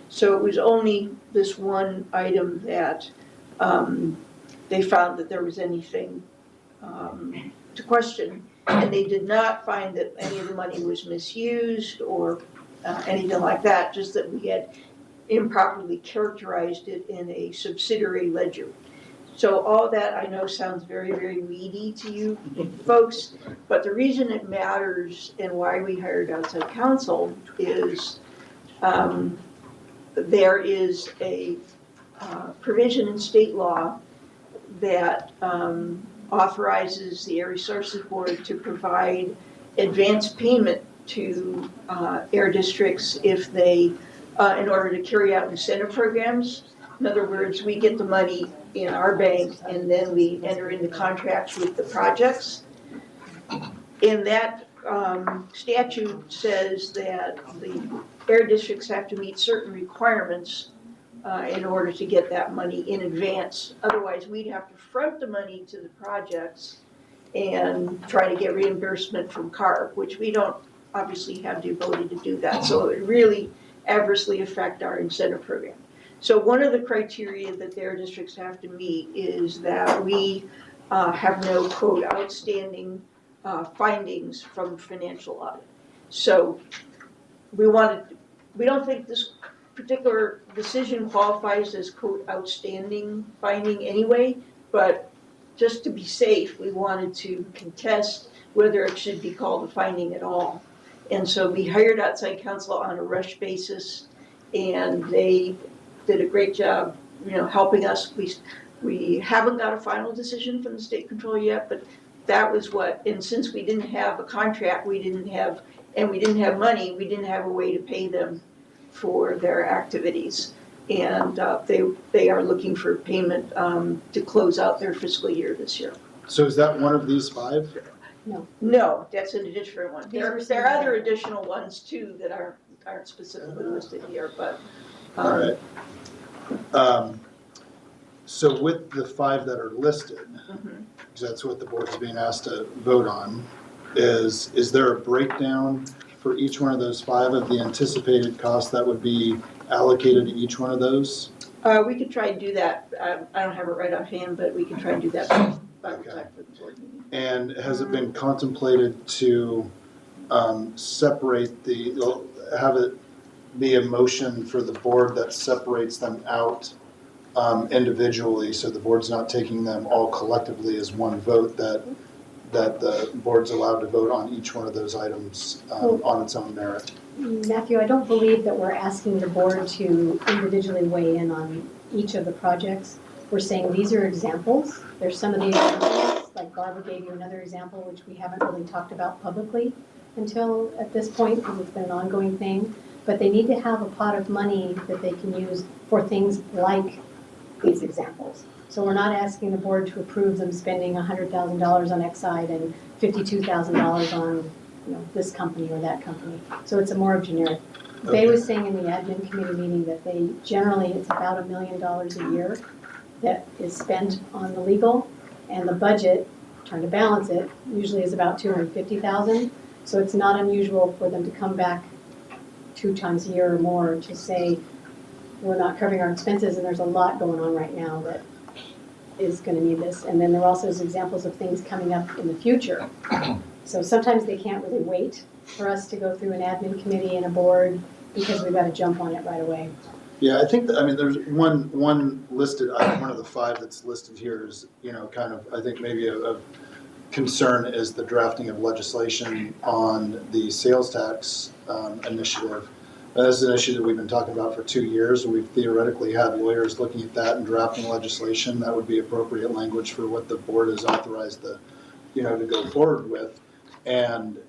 Speaker 8: So it was only this one item that they found that there was anything to question, and they did not find that any of the money was misused or anything like that, just that we had improperly characterized it in a subsidiary ledger. So all that I know sounds very, very weedy to you folks, but the reason it matters and why we hired outside counsel is there is a provision in state law that authorizes the Air Resources Board to provide advance payment to air districts if they, in order to carry out incentive programs. In other words, we get the money in our bank and then we enter into contracts with the projects. And that statute says that the air districts have to meet certain requirements in order to get that money in advance. Otherwise, we'd have to front the money to the projects and try to get reimbursement from CARB, which we don't obviously have the ability to do that. So it really adversely affect our incentive program. So one of the criteria that the air districts have to meet is that we have no, quote, outstanding findings from financial audit. So we don't think this particular decision qualifies as, quote, outstanding finding anyway, but just to be safe, we wanted to contest whether it should be called a finding at all. And so we hired outside counsel on a rush basis, and they did a great job, helping us. We haven't got a final decision from the state controller yet, but that was what, and since we didn't have a contract, we didn't have and we didn't have money, we didn't have a way to pay them for their activities. And they are looking for payment to close out their fiscal year this year.
Speaker 17: So is that one of these 5?
Speaker 8: No, that's a different one.
Speaker 11: These were
Speaker 8: There are
Speaker 11: some-
Speaker 8: other additional ones too that aren't specifically listed here, but.
Speaker 17: All right. So with the 5 that are listed,
Speaker 8: Mhm.
Speaker 17: because that's what the board's being asked to vote on, is there a breakdown for each one of those 5 of the anticipated costs that would be allocated to each one of those?
Speaker 8: We could try and do that. I don't have it right offhand, but we can try and do that by the time for the board meeting.
Speaker 17: And has it been contemplated to separate have it be a motion for the board that separates them out individually, so the board's not taking them all collectively as one vote, that the board's allowed to vote on each one of those items on its own merit?
Speaker 11: Matthew, I don't believe that we're asking the board to individually weigh in on each of the projects. We're saying these are examples. There's some of the examples, like Barbara gave you another example, which we haven't really talked about publicly until at this point, because it's been an ongoing thing. But they need to have a pot of money that they can use for things like these examples. So we're not asking the board to approve them spending $100,000 on Exide and $52,000 on this company or that company. So it's a more generic. They was saying in the admin committee meeting that they generally, it's about $1 million a year that is spent on the legal, and the budget, trying to balance it, usually is about $250,000. So it's not unusual for them to come back 2 times a year or more to say, we're not covering our expenses and there's a lot going on right now that is going to need this. And then there are also examples of things coming up in the future. So sometimes they can't really wait for us to go through an admin committee and a board because we've got to jump on it right away.
Speaker 17: Yeah, I think, there's one listed item, one of the 5 that's listed here is, kind of, I think maybe a concern is the drafting of legislation on the sales tax initiative. This is an issue that we've been talking about for 2 years. We've theoretically had lawyers looking at that and drafting legislation. That would be appropriate language for what the board has authorized to go forward with. And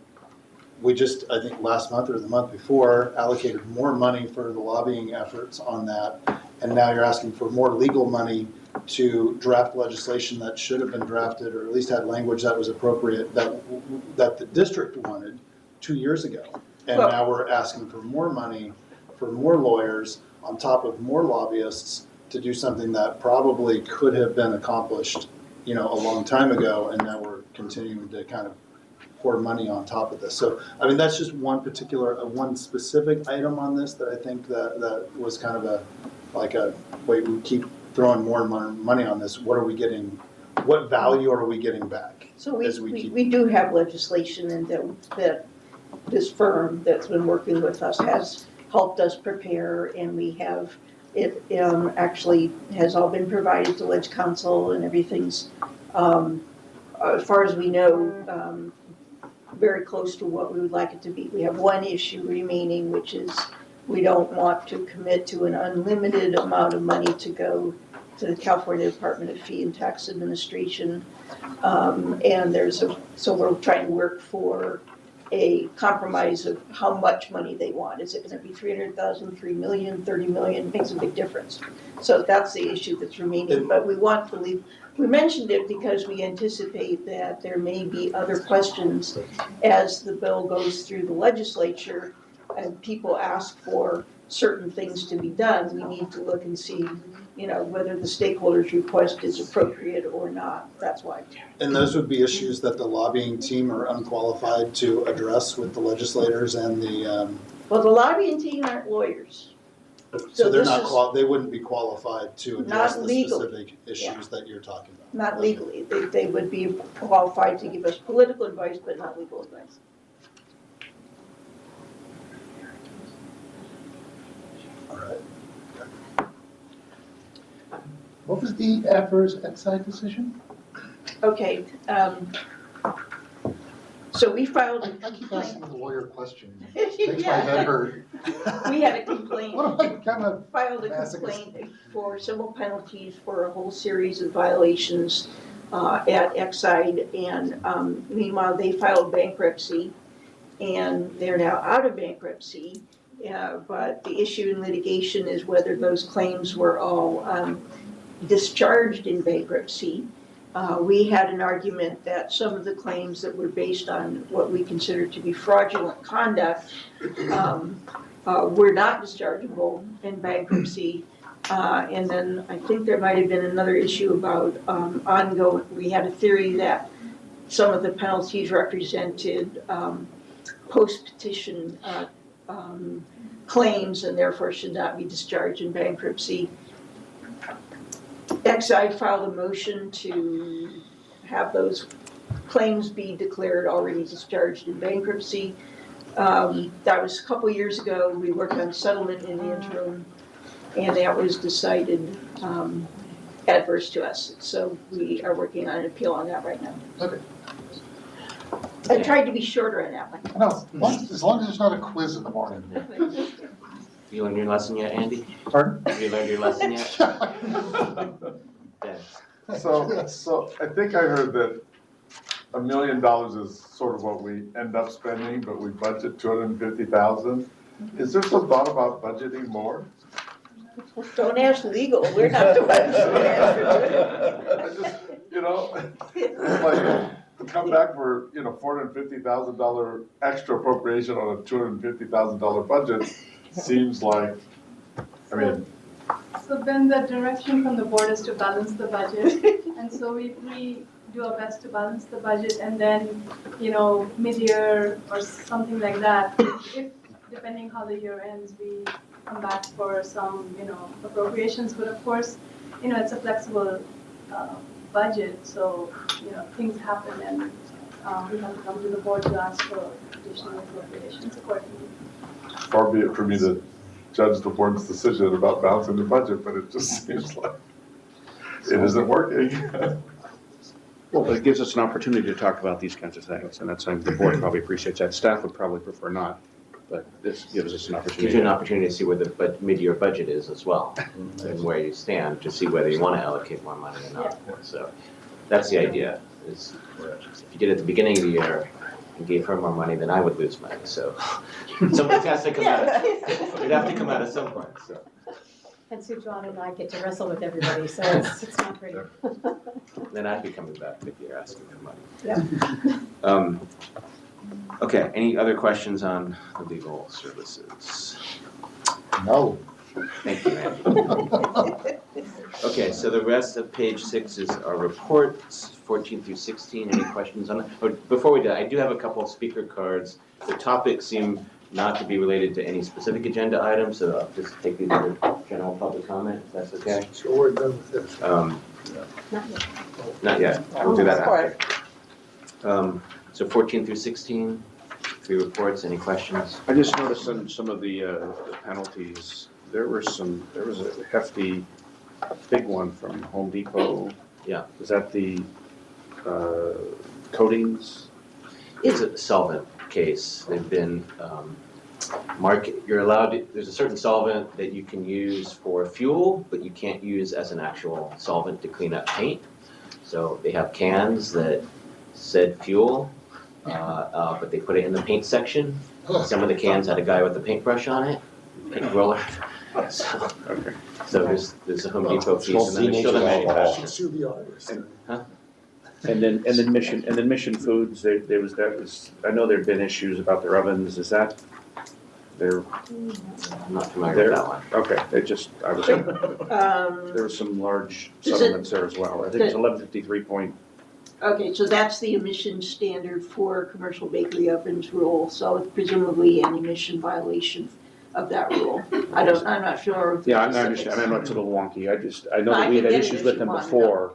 Speaker 17: we just, I think last month or the month before, allocated more money for the lobbying efforts on that. And now you're asking for more legal money to draft legislation that should have been drafted, or at least had language that was appropriate, that the district wanted 2 years ago. And now we're asking for more money, for more lawyers, on top of more lobbyists, to do something that probably could have been accomplished, a long time ago, and now we're continuing to kind of pour money on top of this. So, that's just one specific item on this that I think that was kind of wait, we keep throwing more money on this. What are we getting? What value are we getting back?
Speaker 8: So we do have legislation, and that this firm that's been working with us has helped us prepare, and we have, it actually has all been provided to Ledge Council, and everything's, as far as we know, very close to what we would like it to be. We have one issue remaining, which is we don't want to commit to an unlimited amount of money to go to the California Department of Fee and Tax Administration. And so we're trying to work for a compromise of how much money they want. Is it going to be 300,000, 3 million, 30 million? It makes a big difference. So that's the issue that's remaining. But we want to leave. We mentioned it because we anticipate that there may be other questions as the bill goes through the legislature and people ask for certain things to be done. We need to look and see, whether the stakeholders' request is appropriate or not. That's why.
Speaker 17: And those would be issues that the lobbying team are unqualified to address with the legislators and the.
Speaker 8: Well, the lobbying team aren't lawyers.
Speaker 17: So they're not they wouldn't be qualified to address the
Speaker 8: legally.
Speaker 17: specific issues that you're talking about.
Speaker 8: Not legally. They would be qualified to give us political advice, but not legal advice.
Speaker 17: All right.
Speaker 7: What was the adverse Exide decision?
Speaker 8: Okay, so we filed.
Speaker 7: I keep asking the lawyer questions.
Speaker 8: Yeah.
Speaker 7: Makes my head hurt.
Speaker 8: We had a complaint.
Speaker 7: What am I kind of
Speaker 8: filed a complaint for civil penalties for a whole series of violations at Exide, and meanwhile they filed bankruptcy, and they're now out of bankruptcy. But the issue in litigation is whether those claims were all discharged in bankruptcy. We had an argument that some of the claims that were based on what we consider to be fraudulent conduct were not dischargeable in bankruptcy. And then I think there might have been another issue about ongoing, we had a theory that some of the penalties represented post-petition claims and therefore should not be discharged in bankruptcy. Exide filed a motion to have those claims be declared already discharged in bankruptcy. That was a couple years ago. We worked on settlement in the interim, and that was decided adverse to us. So we are working on an appeal on that right now.
Speaker 7: Okay.
Speaker 8: I tried to be shorter on that one.
Speaker 7: No, as long as there's not a quiz in the morning.
Speaker 4: You learned your lesson yet, Andy?
Speaker 7: Pardon?
Speaker 4: Have you learned your lesson yet? Yeah.
Speaker 2: So I think I heard that $1 million is sort of what we end up spending, but we budget 250,000. Is there some thought about budgeting more?
Speaker 8: Don't ask legal, we're not the ones who
Speaker 2: I just, like, to come back for, $450,000 extra appropriation on a $250,000 budget seems like, I mean.
Speaker 18: So then the direction from the board is to balance the budget. And so we do our best to balance the budget, and then, mid-year or something like that, if depending how the year ends, we come back for some, appropriations. But of course, it's a flexible budget, so, things happen, and we have to come to the board to ask for additional appropriations accordingly.
Speaker 2: Far be it for me to judge the board's decision about balancing the budget, but it just seems like it isn't working.
Speaker 3: Well, but it gives us an opportunity to talk about these kinds of things, and that's something the board probably appreciates that. Staff would probably prefer not, but this gives us an opportunity.
Speaker 4: Gives you an opportunity to see where the mid-year budget is as well, and where you stand, to see whether you want to allocate more money or not. So that's the idea, is if you did it at the beginning of the year and gave her more money, then I would lose money, so something has to come out. It'd have to come out at some point, so.
Speaker 11: And Sujana and I get to wrestle with everybody, so it's not pretty.
Speaker 4: Then I'd be coming back mid-year asking for money.
Speaker 11: Yeah.
Speaker 4: Okay, any other questions on the legal services?
Speaker 7: No.
Speaker 4: Thank you, Andy. Okay, so the rest of page 6 is our reports, 14 through 16. Any questions on that? Oh, before we do, I do have a couple of speaker cards. The topics seem not to be related to any specific agenda items, so I'll just take these as general public comment, if that's okay.
Speaker 9: So we're done with this.
Speaker 11: Not yet.
Speaker 4: Not yet, we'll do that after. So 14 through 16, 3 reports, any questions?
Speaker 3: I just noticed on some of the penalties, there was a hefty, big one from Home Depot.
Speaker 4: Yeah.
Speaker 3: Was that the coatings?
Speaker 4: It's a solvent case. They've been you're allowed to, there's a certain solvent that you can use for fuel, but you can't use as an actual solvent to clean up paint. So they have cans that said fuel, but they put it in the paint section. Some of the cans had a guy with a paintbrush on it, paint roller. So there's a Home Depot piece, and then there's still the manufacturer.
Speaker 9: Sue the artist.
Speaker 3: And then Mission Foods, there was I know there'd been issues about their ovens. Is that
Speaker 4: I'm not familiar with that one.
Speaker 3: Okay, there were some large settlements there as well. I think it's 1153 point.
Speaker 8: Okay, so that's the emission standard for commercial bakery ovens rule, so it's presumably an emission violation of that rule. I'm not sure.
Speaker 3: Yeah, I understand. I know it's a little wonky. I know that we had issues with them before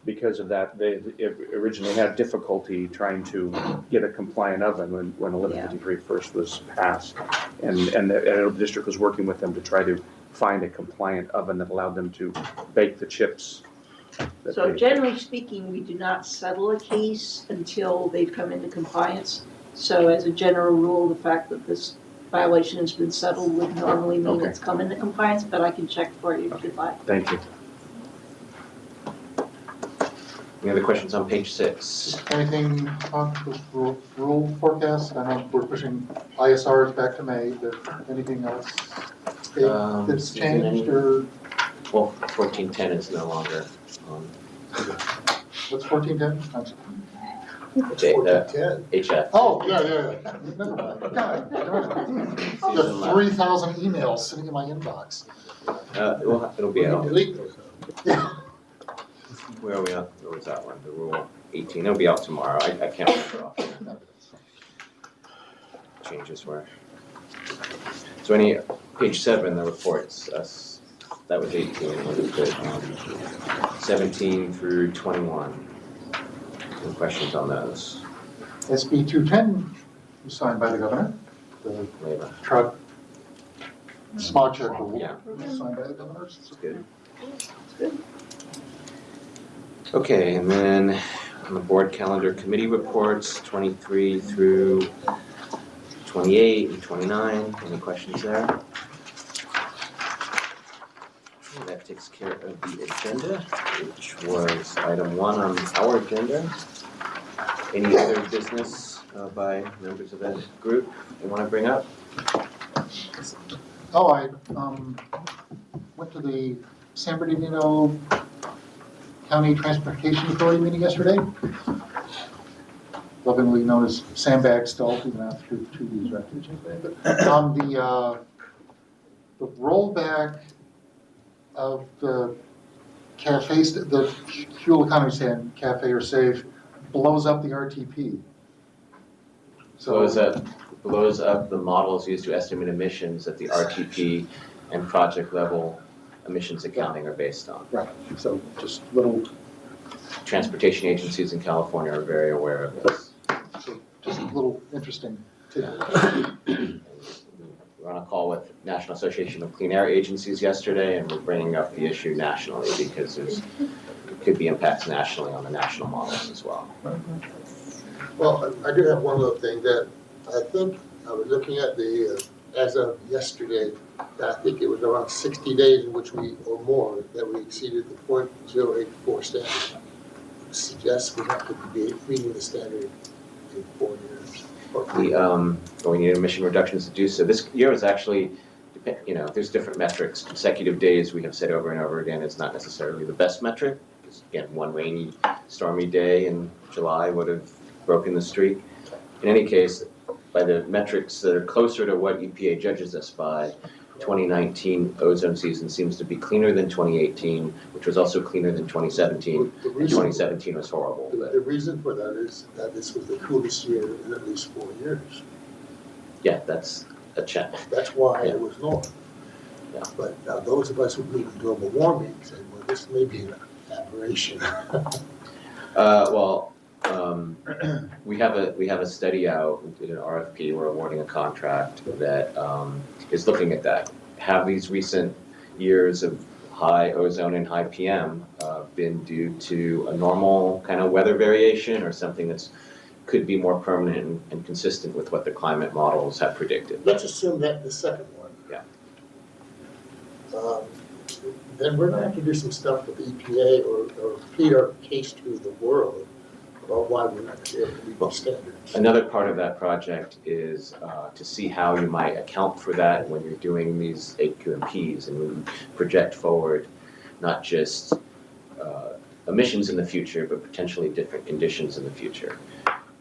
Speaker 3: because of that. They originally had difficulty trying to get a compliant oven when 1153 first was passed. And the district was working with them to try to find a compliant oven that allowed them to bake the chips.
Speaker 8: So generally speaking, we do not settle a case until they've come into compliance. So as a general rule, the fact that this violation has been settled would normally mean it's come into compliance, but I can check for you if you'd like.
Speaker 3: Thank you.
Speaker 4: Any other questions on page 6?
Speaker 7: Anything on this rule forecast? I know we're pushing ISRs back to May, but anything else that's
Speaker 4: Is there any-
Speaker 7: changed or
Speaker 4: Well, 1410 is no longer on.
Speaker 7: what's 1410?
Speaker 4: HF.
Speaker 7: Oh, yeah. Never mind. God, darn it. The 3,000 emails sitting in my inbox.
Speaker 4: It'll be out.
Speaker 9: Delete those.
Speaker 7: Yeah.
Speaker 4: Where are we at? Where was that one? The rule 18. It'll be out tomorrow. I can't remember offhand. Changes were. So page 7, the reports, that was 18. What is it? 17 through 21. Any questions on those?
Speaker 7: SB 210 was signed by the governor. The
Speaker 4: Labor.
Speaker 7: truck smog check rule
Speaker 4: Yeah.
Speaker 7: was signed by the governor.
Speaker 4: That's good. Okay, and then on the board calendar committee reports, 23 through 28 and 29. Any questions there? Okay, that takes care of the agenda, which was item 1 on our agenda. Any other business by members of the group you want to bring up?
Speaker 7: Oh, I went to the San Bernardino County Transportation Authority meeting yesterday. Lovingly known as Sandbag Stall, even after 2 B's refuge. But on the rollback of the cafes, the fuel economy stand, cafe or safe, blows up the RTP.
Speaker 4: Blows up the models used to estimate emissions that the RTP and project level emissions accounting are based on.
Speaker 7: Right, so just little.
Speaker 4: Transportation agencies in California are very aware of this.
Speaker 7: So just a little interesting tidbit.
Speaker 4: We're on a call with National Association of Clean Air Agencies yesterday, and we're bringing up the issue nationally because there could be impacts nationally on the national models as well.
Speaker 9: Well, I do have one little thing that I think I was looking at as of yesterday, I think it was around 60 days in which or more, that we exceeded the .084 standard. Suggests we have to be meeting the standard in 4 years.
Speaker 4: We need emission reductions to do so. This year is actually, there's different metrics. Consecutive days, we have said over and over again, it's not necessarily the best metric. Because again, one rainy, stormy day in July would have broken the streak. In any case, by the metrics that are closer to what EPA judges us by, 2019 ozone season seems to be cleaner than 2018, which was also cleaner than 2017. And 2017 was horrible.
Speaker 9: The reason for that is that this was the coolest year in at least 4 years.
Speaker 4: Yeah, that's a check.
Speaker 9: That's why it was lower.
Speaker 4: Yeah.
Speaker 9: But now those of us who believe in global warming say, well, this may be an aberration.
Speaker 4: We have a study out, we did an RFP, we're awarding a contract that is looking at that. Have these recent years of high ozone and high PM been due to a normal kind of weather variation or something that's could be more permanent and consistent with what the climate models have predicted?
Speaker 9: Let's assume that the second one.
Speaker 4: Yeah.
Speaker 9: Then we're gonna have to do some stuff with EPA or plead our case to the world about why we're not able to meet the standards.
Speaker 4: Another part of that project is to see how you might account for that when you're doing these AQMPs and we project forward not just emissions in the future, but potentially different conditions in the future.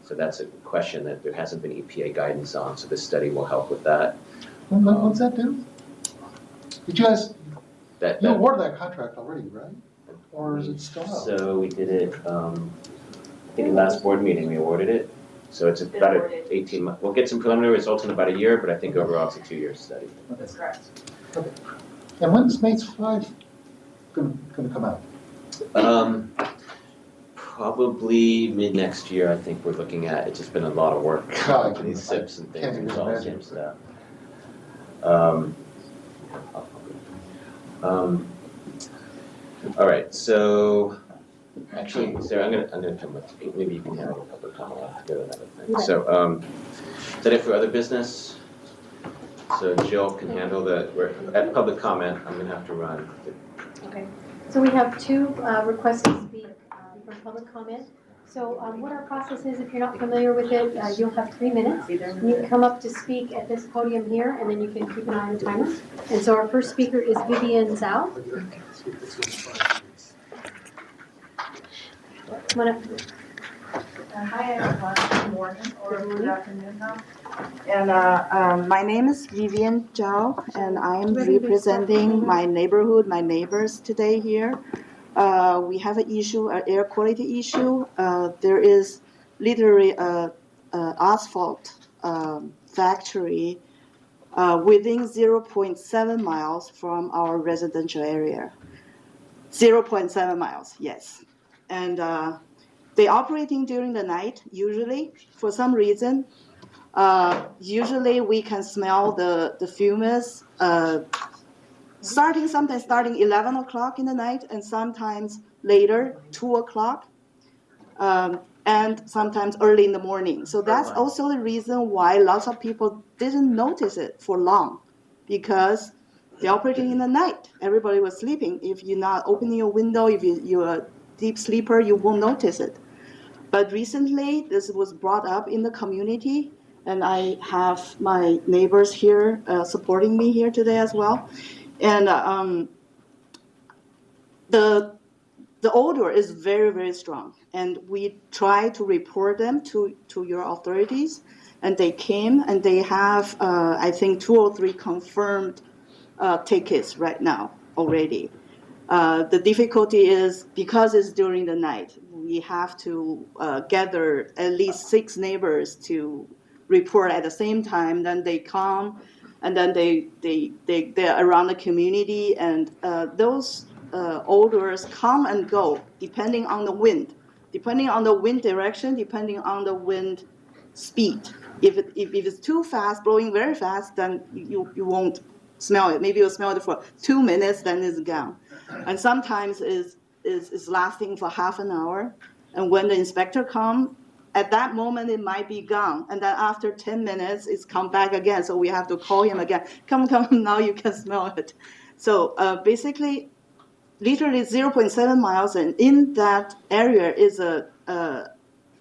Speaker 4: So that's a question that there hasn't been EPA guidance on, so this study will help with that.
Speaker 7: What's that do? Did you guys,
Speaker 4: That
Speaker 7: you awarded that contract already, right? Or is it still out?
Speaker 4: So we did it, I think last board meeting we awarded it. So it's about an 18 month, we'll get some preliminary results in about a year, but I think overall it's a 2-year study.
Speaker 8: That's correct.
Speaker 7: Okay. And when's MATES 5 gonna come out?
Speaker 4: Probably mid next year, I think we're looking at. It's just been a lot of work.
Speaker 7: God,
Speaker 4: These SIPs and
Speaker 7: can't
Speaker 4: things,
Speaker 7: even
Speaker 4: it's all the
Speaker 7: imagine.
Speaker 4: same stuff. All right, so actually, Sarah, I'm gonna come with, maybe you can handle a public comment, I'll have to go to another thing. So, is that it for other business? So Jill can handle we're at public comment, I'm gonna have to run.
Speaker 11: Okay, so we have 2 requests to speak for public comment. So what our process is, if you're not familiar with it, you'll have 3 minutes. You can come up to speak at this podium here, and then you can keep an eye on the timer. And so our first speaker is Vivian Zhao. Come on up.
Speaker 19: Hi everyone, good morning or good afternoon now. And my name is Vivian Zhao, and I am representing my neighborhood, my neighbors today here. We have an issue, an air quality issue. There is literally a asphalt factory within 0.7 miles from our residential area. 0.7 miles, yes. And they operating during the night, usually, for some reason. Usually we can smell the fumes sometimes starting 11 o'clock in the night, and sometimes later, 2 o'clock, and sometimes early in the morning. So that's also the reason why lots of people didn't notice it for long, because they're operating in the night. Everybody was sleeping. If you're not opening your window, if you're a deep sleeper, you won't notice it. But recently, this was brought up in the community, and I have my neighbors here supporting me here today as well. And the odor is very, very strong. And we try to report them to your authorities, and they came, and they have, I think, 2 or 3 confirmed tickets right now already. The difficulty is because it's during the night, we have to gather at least 6 neighbors to report at the same time. Then they come, and then they're around the community, and those odors come and go depending on the wind direction, depending on the wind speed. If it's too fast, blowing very fast, then you won't smell it. Maybe you'll smell it for 2 minutes, then it's gone. And sometimes is lasting for half an hour. And when the inspector comes, at that moment it might be gone. And then after 10 minutes, it's come back again. So we have to call him again. Come, now you can smell it. So basically, literally 0.7 miles, and in that area is a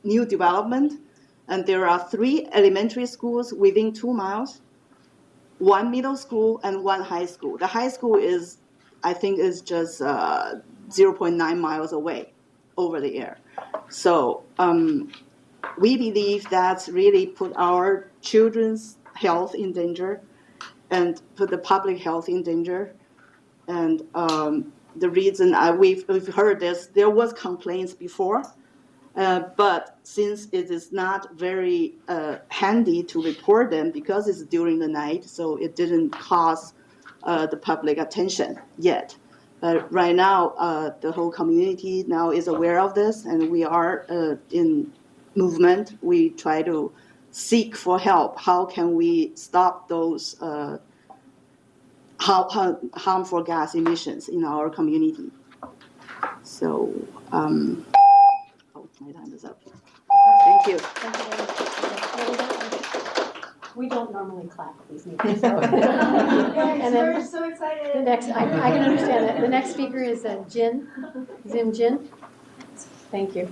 Speaker 19: new development. And there are 3 elementary schools within 2 miles, 1 middle school, and 1 high school. The high school is, I think, is just 0.9 miles away over the air. So we believe that's really put our children's health in danger and put the public health in danger. And the reason we've heard this, there was complaints before, but since it is not very handy to report them because it's during the night, so it didn't cause the public attention yet. But right now, the whole community now is aware of this, and we are in movement. We try to seek for help. How can we stop those harmful gas emissions in our community? So, my time is up. Thank you.
Speaker 11: We don't normally clap at these meetings, so. And then
Speaker 18: We're so excited.
Speaker 11: the next, I can understand that. The next speaker is Jin. Jin. Thank you.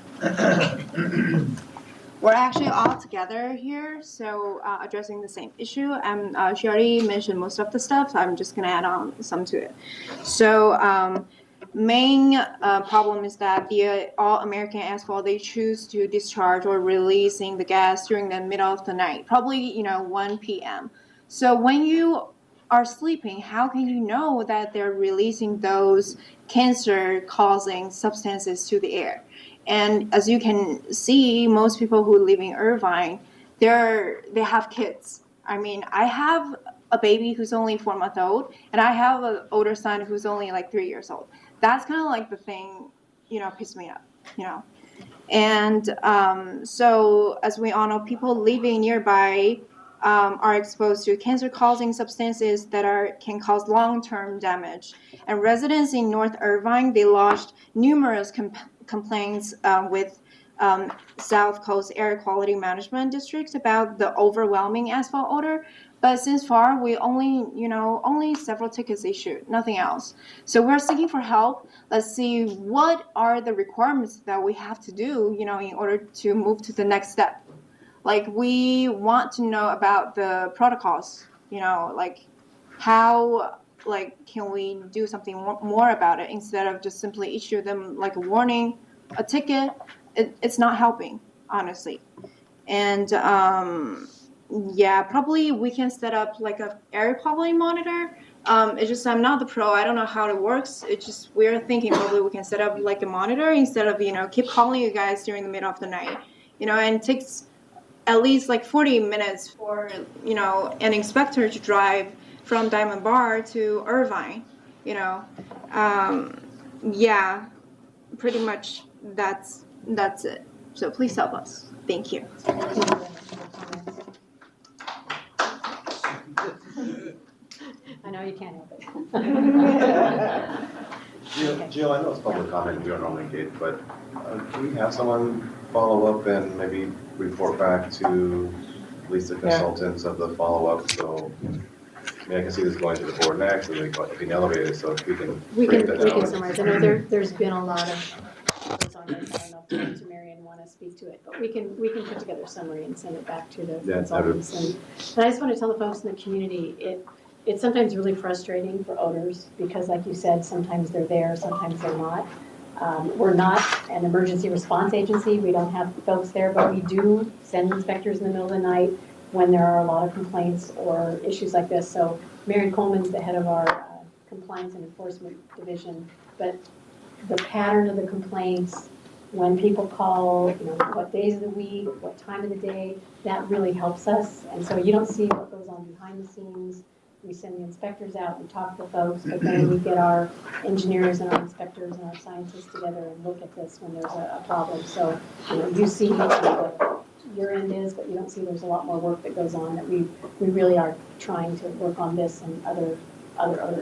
Speaker 20: We're actually all together here, so addressing the same issue. And she already mentioned most of the stuff, so I'm just gonna add on some to it. So main problem is that the all-American asphalt, they choose to discharge or releasing the gas during the middle of the night, probably 1 p.m. So when you are sleeping, how can you know that they're releasing those cancer-causing substances to the air? And as you can see, most people who live in Irvine, they have kids. I mean, I have a baby who's only 4 months old, and I have an older son who's only like 3 years old. That's kind of like the thing, pisses me up, And so as we all know, people living nearby are exposed to cancer-causing substances that can cause long-term damage. And residents in North Irvine, they lodged numerous complaints with South Coast Air Quality Management District about the overwhelming asphalt odor. But since far, we only several tickets issued, nothing else. So we're seeking for help. Let's see what are the requirements that we have to do, in order to move to the next step. Like we want to know about the protocols, like how, like, can we do something more about it instead of just simply issue them like a warning, a ticket. It's not helping, honestly. And yeah, probably we can set up like a air quality monitor. It's just I'm not the pro. I don't know how it works. It's just we're thinking probably we can set up like a monitor instead of keep calling you guys during the middle of the night. And it takes at least like 40 minutes for an inspector to drive from Diamond Bar to Irvine. Yeah, pretty much that's it. So please help us. Thank you.
Speaker 11: I know you can't help it.
Speaker 1: Jill, I know it's public comment, we don't normally engage, but can we have someone follow up and maybe report back to at least the consultants of the follow-up? So, I mean, I can see this going to the board next, and it can elevate it, so if we can break that down.
Speaker 11: Summarize. I know there's been a lot of things on this. I don't know if Mr. Marion want to speak to it, but we can put together a summary and send it back to the consultants. And I just want to tell the folks in the community, it's sometimes really frustrating for owners because, like you said, sometimes they're there, sometimes they're not. We're not an emergency response agency. We don't have folks there, but we do send inspectors in the middle of the night when there are a lot of complaints or issues like this. So Marion Coleman's the head of our compliance and enforcement division, but the pattern of the complaints, when people call, what days of the week, what time of the day, that really helps us. And so you don't see what goes on behind the scenes. We send the inspectors out, we talk to the folks, but then we get our engineers and our inspectors and our scientists together and look at this when there's a problem. So, you see what your end is, but you don't see there's a lot more work that goes on, that we really are trying to work on this and other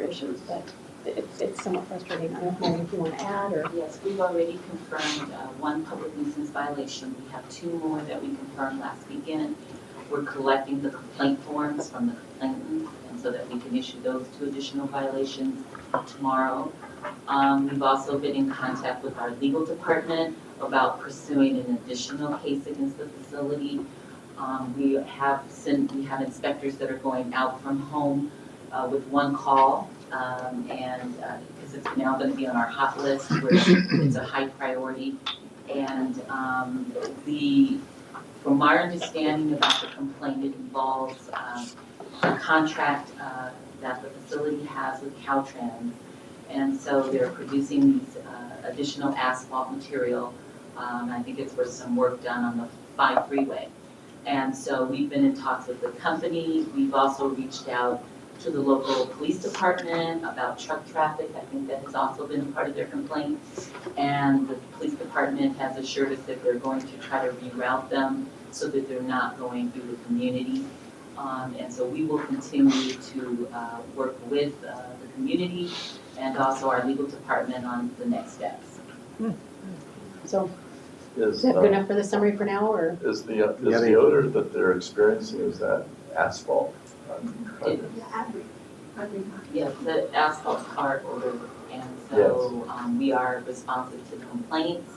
Speaker 11: issues, but it's somewhat frustrating. I don't know if you want to add or.
Speaker 21: Yes, we've already confirmed one public nuisance violation. We have 2 more that we confirmed last weekend. We're collecting the complaint forms from the complainant, and so that we can issue those 2 additional violations tomorrow. We've also been in contact with our legal department about pursuing an additional case against the facility. We have inspectors that are going out from home with 1 call, and because it's now going to be on our hot list where it's a high priority. And from our understanding about the complaint, it involves a contract that the facility has with Caltrans. And so they're producing these additional asphalt material. I think it's for some work done on the 5 freeway. And so we've been in talks with the company. We've also reached out to the local police department about truck traffic. I think that has also been a part of their complaint. And the police department has assured us that they're going to try to reroute them so that they're not going through the community. And so we will continue to work with the community and also our legal department on the next steps.
Speaker 11: So is that good enough for the summary for now, or?
Speaker 2: Is the odor that they're experiencing, is that asphalt?
Speaker 21: Yes, the asphalt car odor, and so we are responsive to the complaints,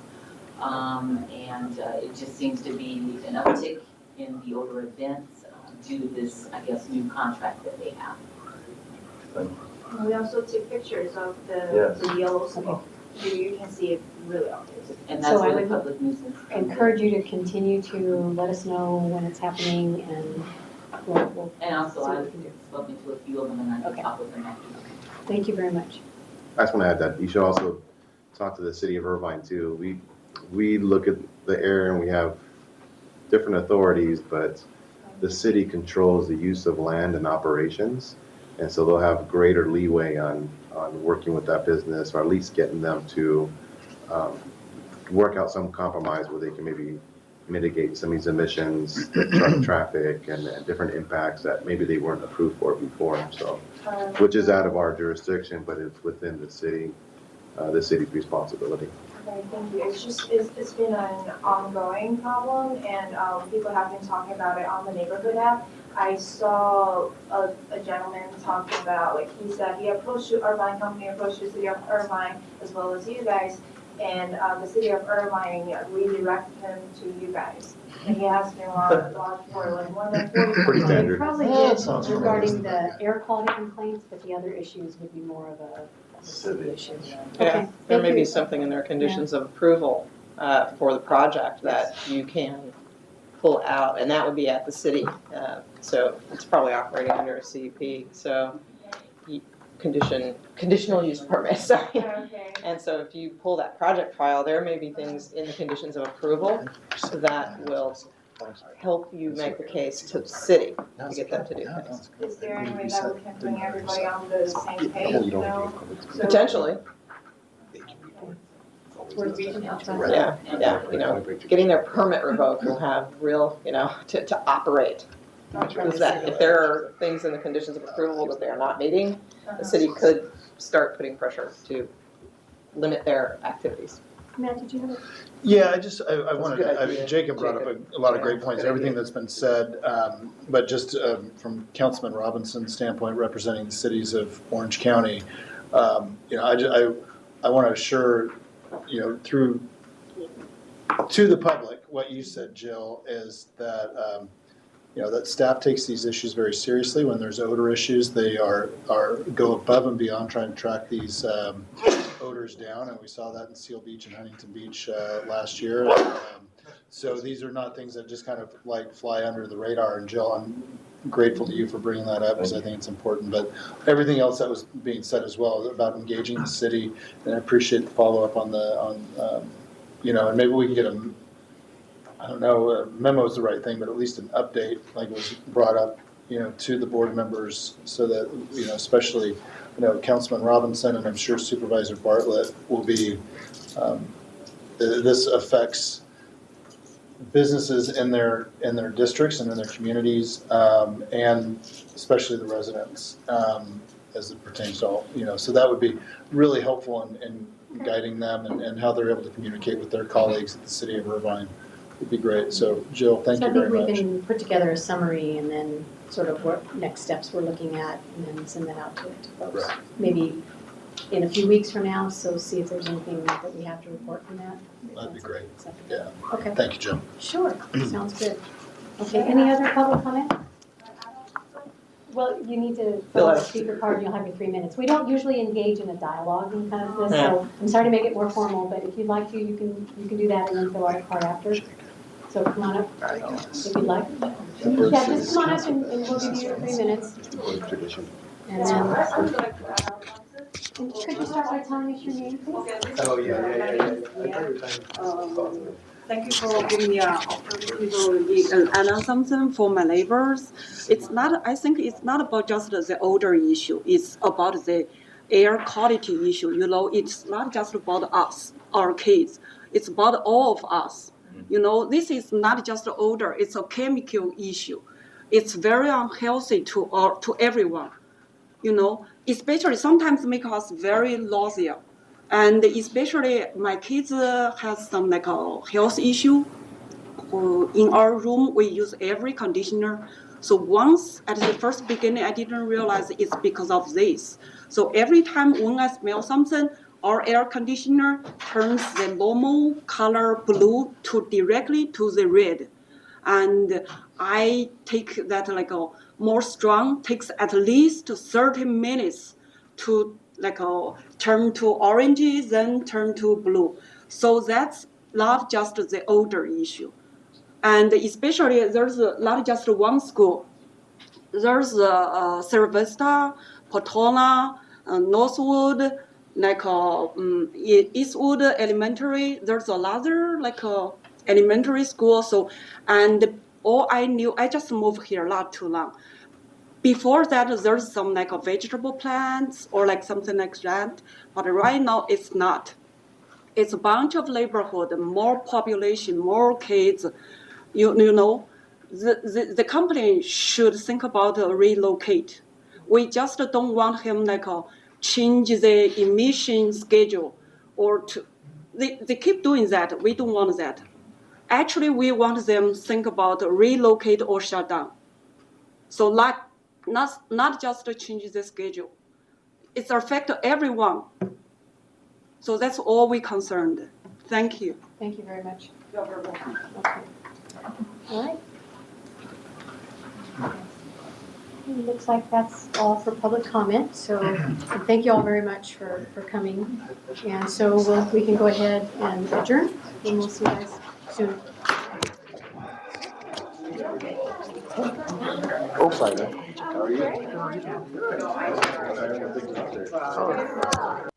Speaker 21: and it just seems to be an uptick in the odor events due to this, I guess, new contract that they have.
Speaker 20: We also took pictures of the yellow smoke. You can see it really obvious.
Speaker 21: And that's where the public nuisance.
Speaker 11: Encourage you to continue to let us know when it's happening, and we'll
Speaker 21: and also I've spoken to a few of them, and I can talk with them after.
Speaker 11: Thank you very much.
Speaker 1: I just want to add that you should also talk to the city of Irvine too. We look at the area and we have different authorities, but the city controls the use of land and operations. And so they'll have greater leeway on working with that business, or at least getting them to work out some compromise where they can maybe mitigate some of these emissions, truck traffic, and different impacts that maybe they weren't approved for before. So, which is out of our jurisdiction, but it's within the city's responsibility.
Speaker 20: Okay, thank you. It's been an ongoing problem, and people have been talking about it on the neighborhood app. I saw a gentleman talking about, like, he said he approached the Irvine company, approached the city of Irvine, as well as you guys, and the city of Irvine redirected him to you guys. And he has been lodged for like more than 40.
Speaker 2: Pretty standard.
Speaker 11: Probably
Speaker 7: Yeah, that
Speaker 11: is
Speaker 7: sounds
Speaker 11: regarding
Speaker 7: familiar.
Speaker 11: the air quality complaints, but the other issues would be more of a city issue.
Speaker 5: Yeah,
Speaker 11: Okay,
Speaker 5: there
Speaker 11: thank
Speaker 5: may be
Speaker 11: you.
Speaker 5: something in their conditions of approval for the project that you can pull out, and that would be at the city. So it's probably operating under a CUP, so conditional use permit, sorry.
Speaker 20: Okay.
Speaker 5: And so if you pull that project file, there may be things in the conditions of approval that will help you make the case to the city to get them to do things.
Speaker 20: Is there any way that we can bring everybody on the same page, you know? So-
Speaker 5: Potentially,
Speaker 11: Towards reaching out to us.
Speaker 5: yeah, getting their permit revoked will have real, to operate. Is that if there are things in the conditions of approval that they are not meeting, the city could start putting pressure to limit their activities.
Speaker 11: Matt, did you have a?
Speaker 17: Yeah, I wanted,
Speaker 5: good
Speaker 17: I mean,
Speaker 5: idea.
Speaker 17: Jacob brought up a lot of great points,
Speaker 5: Good
Speaker 17: everything
Speaker 5: idea.
Speaker 17: that's been said, but just from Councilman Robinson's standpoint, representing the cities of Orange County, I want to assure, through, to the public, what you said, Jill, is that, that staff takes these issues very seriously. When there's odor issues, they go above and beyond trying to track these odors down, and we saw that in Seal Beach and Huntington Beach last year. So these are not things that just kind of like fly under the radar. And Jill, I'm grateful to you for bringing that up because I think it's important. But everything else that was being said as well about engaging the city, and I appreciate the follow up on and maybe we can get I don't know, a memo is the right thing, but at least an update, like it was brought up, to the board members so that, especially, Councilman Robinson and I'm sure Supervisor Bartlett will be, this affects businesses in their districts and in their communities, and especially the residents, as it pertains to all, so that would be really helpful in guiding them and how they're able to communicate with their colleagues at the city of Irvine. Would be great. So Jill, thank you very much.
Speaker 11: So I think we can put together a summary and then sort of what next steps we're looking at and then send that out to folks.
Speaker 17: Right.
Speaker 11: Maybe in a few weeks from now, so see if there's anything that we have to report from that.
Speaker 17: That'd be great.
Speaker 11: Acceptable.
Speaker 17: Yeah.
Speaker 11: Okay.
Speaker 17: Thank you, Jill.
Speaker 11: Sure, sounds good. Okay, any other public comment? Well, you need to fill out a speaker card, and you'll have your 3 minutes. We don't usually engage in a dialogue and kind of this, so I'm sorry to make it more formal, but if you'd like to, you can do that and then fill out a card after. So come on up, if you'd like. Yeah, just come on up and we'll give you your 3 minutes. And then, could you start by telling us your name, please?
Speaker 10: Oh, yeah.
Speaker 6: Thank you for giving me an opportunity to announce something for my neighbors. I think it's not about just the odor issue. It's about the air quality issue. It's not just about us, our kids. It's about all of us. This is not just odor. It's a chemical issue. It's very unhealthy to everyone. Especially sometimes make us very nauseous. And especially my kids has some health issue. In our room, we use every conditioner. So once at the first beginning, I didn't realize it's because of this. So every time when I smell something, our air conditioner turns the normal color blue directly to the red. And I take that more strong, takes at least 30 minutes to turn to orange, then turn to blue. So that's not just the odor issue. And especially there's not just one school. There's Cerro Vista, Portola, Northwood, Eastwood Elementary. There's another elementary school. So, and all I knew, I just moved here not too long. Before that, there's some vegetable plants or something like that. But right now, it's not. It's a bunch of neighborhood, more population, more kids. The company should think about relocate. We just don't want him change the emission schedule they keep doing that. We don't want that. Actually, we want them think about relocate or shut down. So not just to change the schedule. It's affect everyone. So that's all we concerned. Thank you.
Speaker 11: Thank you very much.
Speaker 6: You're very welcome.
Speaker 11: Okay. All right. It looks like that's all for public comment, so thank you all very much for coming. And so we can go ahead and adjourn, and we'll see you guys soon.
Speaker 2: Oh, fine. How are you?